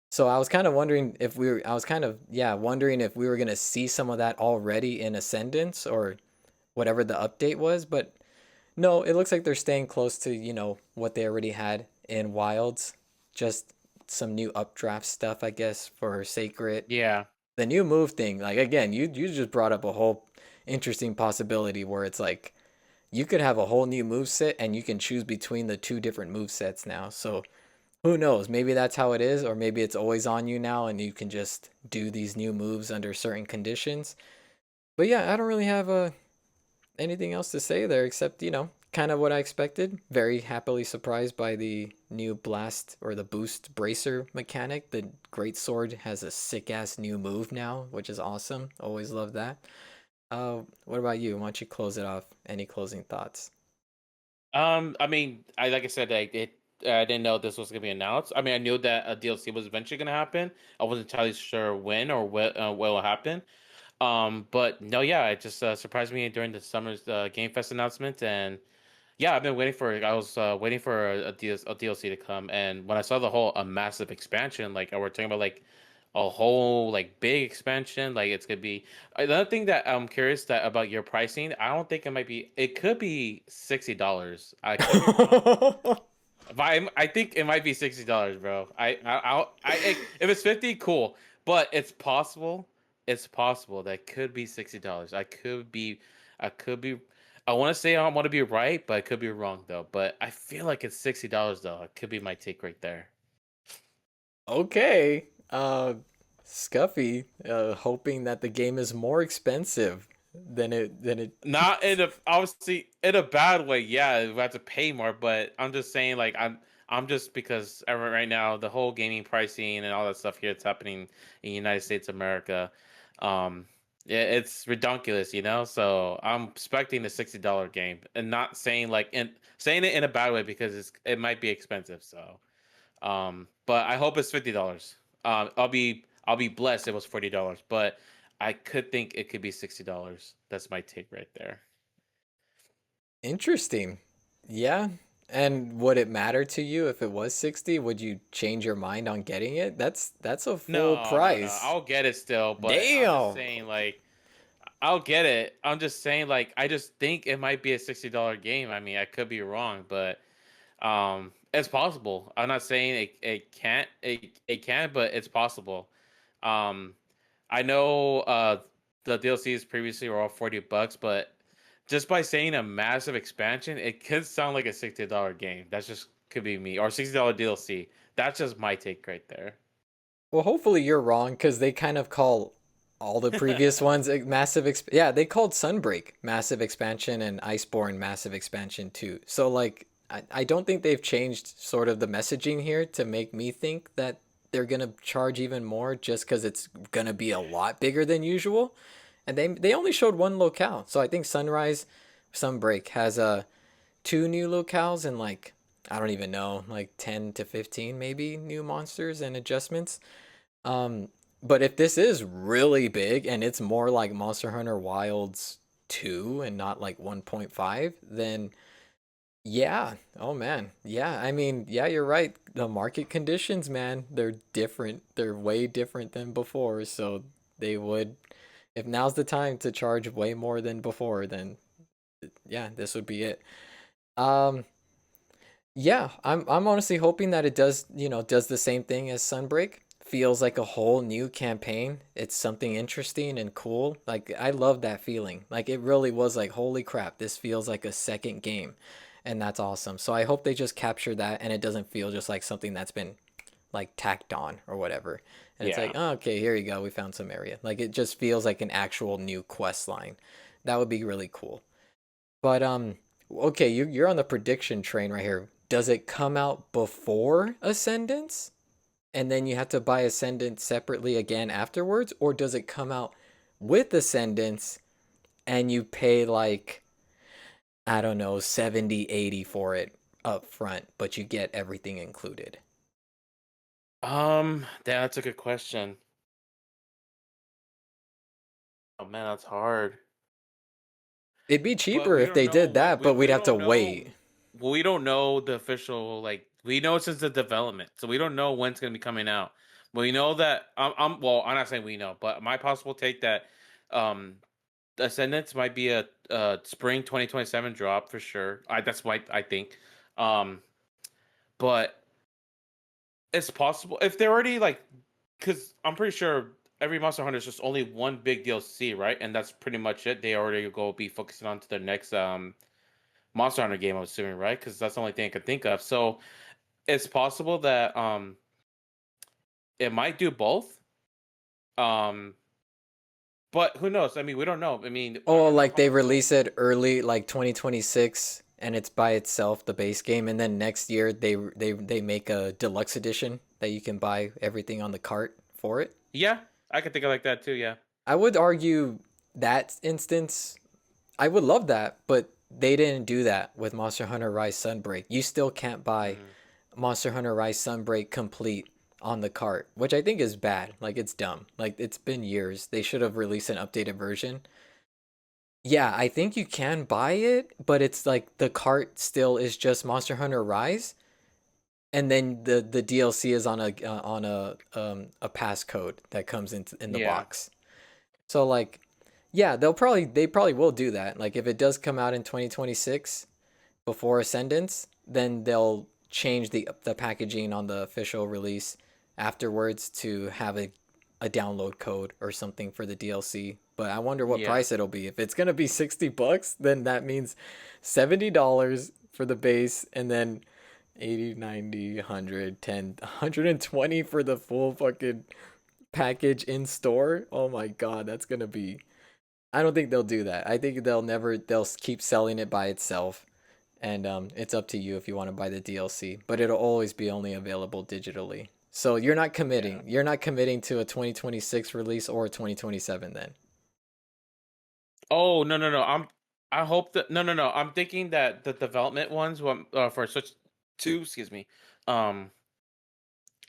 So I was kind of wondering if we were I was kind of yeah, wondering if we were going to see some of that already in Ascendance or whatever the update was, but no, it looks like they're staying close to, what they already had in Wilds. Just some new updraft stuff, I guess, for Sacred. Yeah. The new move thing, like again, you just brought up a whole interesting possibility where it's like you could have a whole new move set and you can choose between the two different move sets now. So who knows? Maybe that's how it is, or maybe it's always on you now and you can just do these new moves under certain conditions. But yeah, I don't really have anything else to say there except, kind of what I expected. Very happily surprised by the new blast or the boost bracer mechanic. The great sword has a sick ass new move now, which is awesome. Always love that. What about you? Why don't you close it off? Any closing thoughts? I mean, I like I said, I didn't know this was gonna be announced. I mean, I knew that a DLC was eventually gonna happen. I wasn't entirely sure when or what will happen. But no, yeah, it just surprised me during the summer's Game Fest announcement, and yeah, I've been waiting for it. I was waiting for a DLC to come, and when I saw the whole a massive expansion, like we're talking about like a whole like big expansion, like it's gonna be another thing that I'm curious that about your pricing. I don't think it might be. It could be $60. I could be wrong. But I think it might be $60, bro. If it's 50, cool. But it's possible. It's possible that could be $60. I could be. I want to say I want to be right, but I could be wrong though. But I feel like it's $60 though. It could be my take right there. Okay. Scuffy, hoping that the game is more expensive than it. Not in a obviously in a bad way. Yeah, we have to pay more, but I'm just saying like I'm just because right now the whole gaming pricing and all that stuff here it's happening in the United States of America. Yeah, it's ridiculous, you know. So I'm expecting the $60 game and not saying like in saying it in a bad way because it might be expensive. So but I hope it's $50. I'll be blessed it was $40, but I could think it could be $60. That's my take right there. Interesting. Yeah. And would it matter to you if it was 60? Would you change your mind on getting it? That's a full No. price. I'll get it still, but I'm just Damn. saying like I'll get it. I'm just saying like I just think it might be a $60 game. I mean, I could be wrong, but it's possible. I'm not saying it can't it can, but it's possible. Um I know the DLCs previously were all $40, but just by saying a massive expansion, it could sound like a $60 game. That's just could be me or $60 DLC. That's just my take right there. Well, hopefully you're wrong because they kind of call all the previous ones, yeah, they called Sunbreak massive expansion and Iceborne massive expansion too. So like I don't think they've changed sort of the messaging here to make me think that they're gonna charge even more just because it's gonna be a lot bigger than usual. And they only showed one locale, so I think Sunbreak has two new locales and like I don't even know, like 10 to 15 maybe new monsters and adjustments. Um, but if this is really big and it's more like Monster Hunter Wilds 2 and not like 1.5, then yeah. Oh man. Yeah, I mean, yeah, you're right. The market conditions, man, they're different. They're way different than before, so they would if now's the time to charge way more than before, then yeah, this would be it. Um, yeah, I'm honestly hoping that it does, does the same thing as Sunbreak. Feels like a whole new campaign. It's something interesting and cool. Like I love that feeling. Like it really was like, holy crap, this feels like a second game. And that's awesome. So I hope they just capture that and it doesn't feel just like something that's been like tacked on or whatever. And it's like, Yeah. oh, okay, here you go. We found some area. Like it just feels like an actual new quest line. That would be really cool. But okay, you're on the prediction train right here. Does it come out before Ascendance? And then you have to buy Ascendance separately again afterwards? Or does it come out with Ascendance and you pay like, I don't know, 70, 80 for it up front, but you get everything included? That's a good question. Oh man, that's hard. It'd be But cheaper we if don't they know did what that, but we'd we have to don't wait. know. Well, we don't know the official we know since the development, so we don't know when it's gonna be coming out. But we know that well, I'm not saying we know, but my possible take that um Ascendance might be a spring 2027 drop for sure. That's what I think. Um, but it's possible if they're already because I'm pretty sure every Monster Hunter is just only one big DLC, right? And that's pretty much it. They already go be focusing on to their next Monster Hunter game, I'm assuming, right? Because that's the only thing I could think of. So it's possible that it might do both. Um, but who knows? I mean, we don't know. I mean, I Oh, don't know like how they much they'll. release it early, like 2026, and it's by itself the base game, and then next year they make a deluxe edition that you can buy everything on the cart for it. Yeah, I could think of like that too. Yeah. I would argue that instance, I would love that, but they didn't do that with Monster Hunter Rise Sunbreak. You still can't buy Mm-hmm. Monster Hunter Rise Sunbreak complete on the cart, which I think is bad. Like it's dumb. Like it's been years. They should have released an updated version. Yeah, I think you can buy it, but it's like the cart still is just Monster Hunter Rise, and then the DLC is on a passcode that comes in the Yeah. box. So like, yeah, they probably will do that. Like if it does come out in 2026 before Ascendance, then they'll change the packaging on the official release afterwards to have a download code or something for the DLC. But I wonder what Yeah. price it'll be. If it's gonna be $60, then that means $70 for the base and then 80, 90, 100, 10, 120 for the full fucking package in store. Oh my god, that's gonna be I don't think they'll do that. I think they'll keep selling it by itself and it's up to you if you want to buy the DLC, but it'll always be only available digitally. So you're not Yeah. committing. You're not committing to a 2026 release or a 2027 then. Oh, no, no, no. I hope that no, no, no. I'm thinking that the development ones for Switch 2, excuse me. Um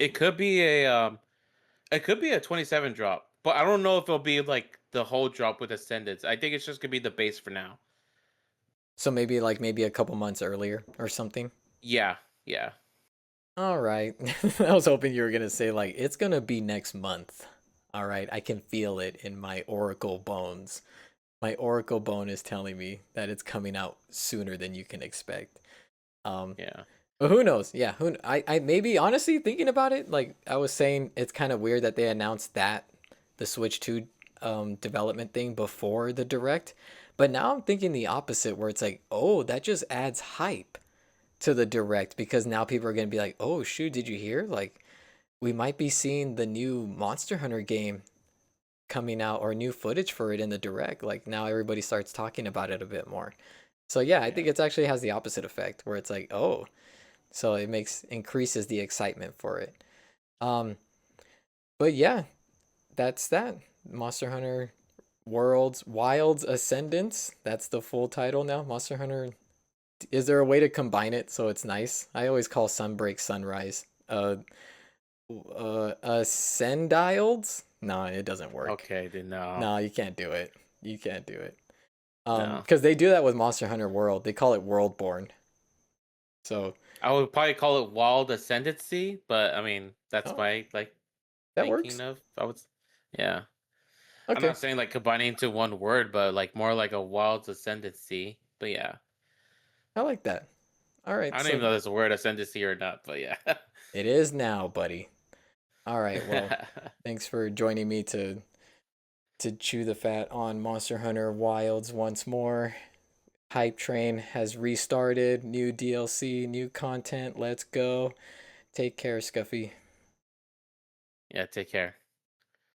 it could be a 27 drop, but I don't know if it'll be like the whole drop with Ascendance. I think it's just gonna be the base for now. So maybe a couple months earlier or something. Yeah. Yeah. All right. I was hoping you were going to say like it's going to be next month. All right, I can feel it in my oracle bones. My oracle bone is telling me that it's coming out sooner than you can expect. Um Yeah. But who knows? Yeah, I maybe honestly thinking about it, like I was saying, it's kind of weird that they announced that the Switch 2 development thing before the direct. But now I'm thinking the opposite where it's like, "Oh, that just adds hype to the direct because now people are going to be like, "Oh, shoot, did you hear? Like we might be seeing the new Monster Hunter game coming out or new footage for it in the direct. Like now everybody starts talking about it a bit more. So yeah, I think it's actually has the opposite effect where it's like, oh, so it increases the excitement for it. But yeah, that's that. Monster Hunter Wilds Ascendance. That's the full title now. Monster Hunter. Is there a way to combine it so it's nice? I always call Sunbreak Sunrise. Ascendiles? No, it doesn't work. Okay, then no. No, you can't do it. You can't do it. No. Because they do that with Monster Hunter World. They call it Worldborn. So I would probably call it Wild Ascendancy, but I mean that's Oh. my like that thinking works. of. Yeah. I'm Okay. not saying like combining into one word, but like more like a Wild Ascendancy. But yeah. I like that. All right. I don't So even know if there's a word ascendancy or not, but yeah. it is now, buddy. All right. Well, thanks for joining me to chew the fat on Monster Hunter Wilds once more. Hype train has restarted. New DLC, new content. Let's go. Take care, Scuffy. Yeah, take care.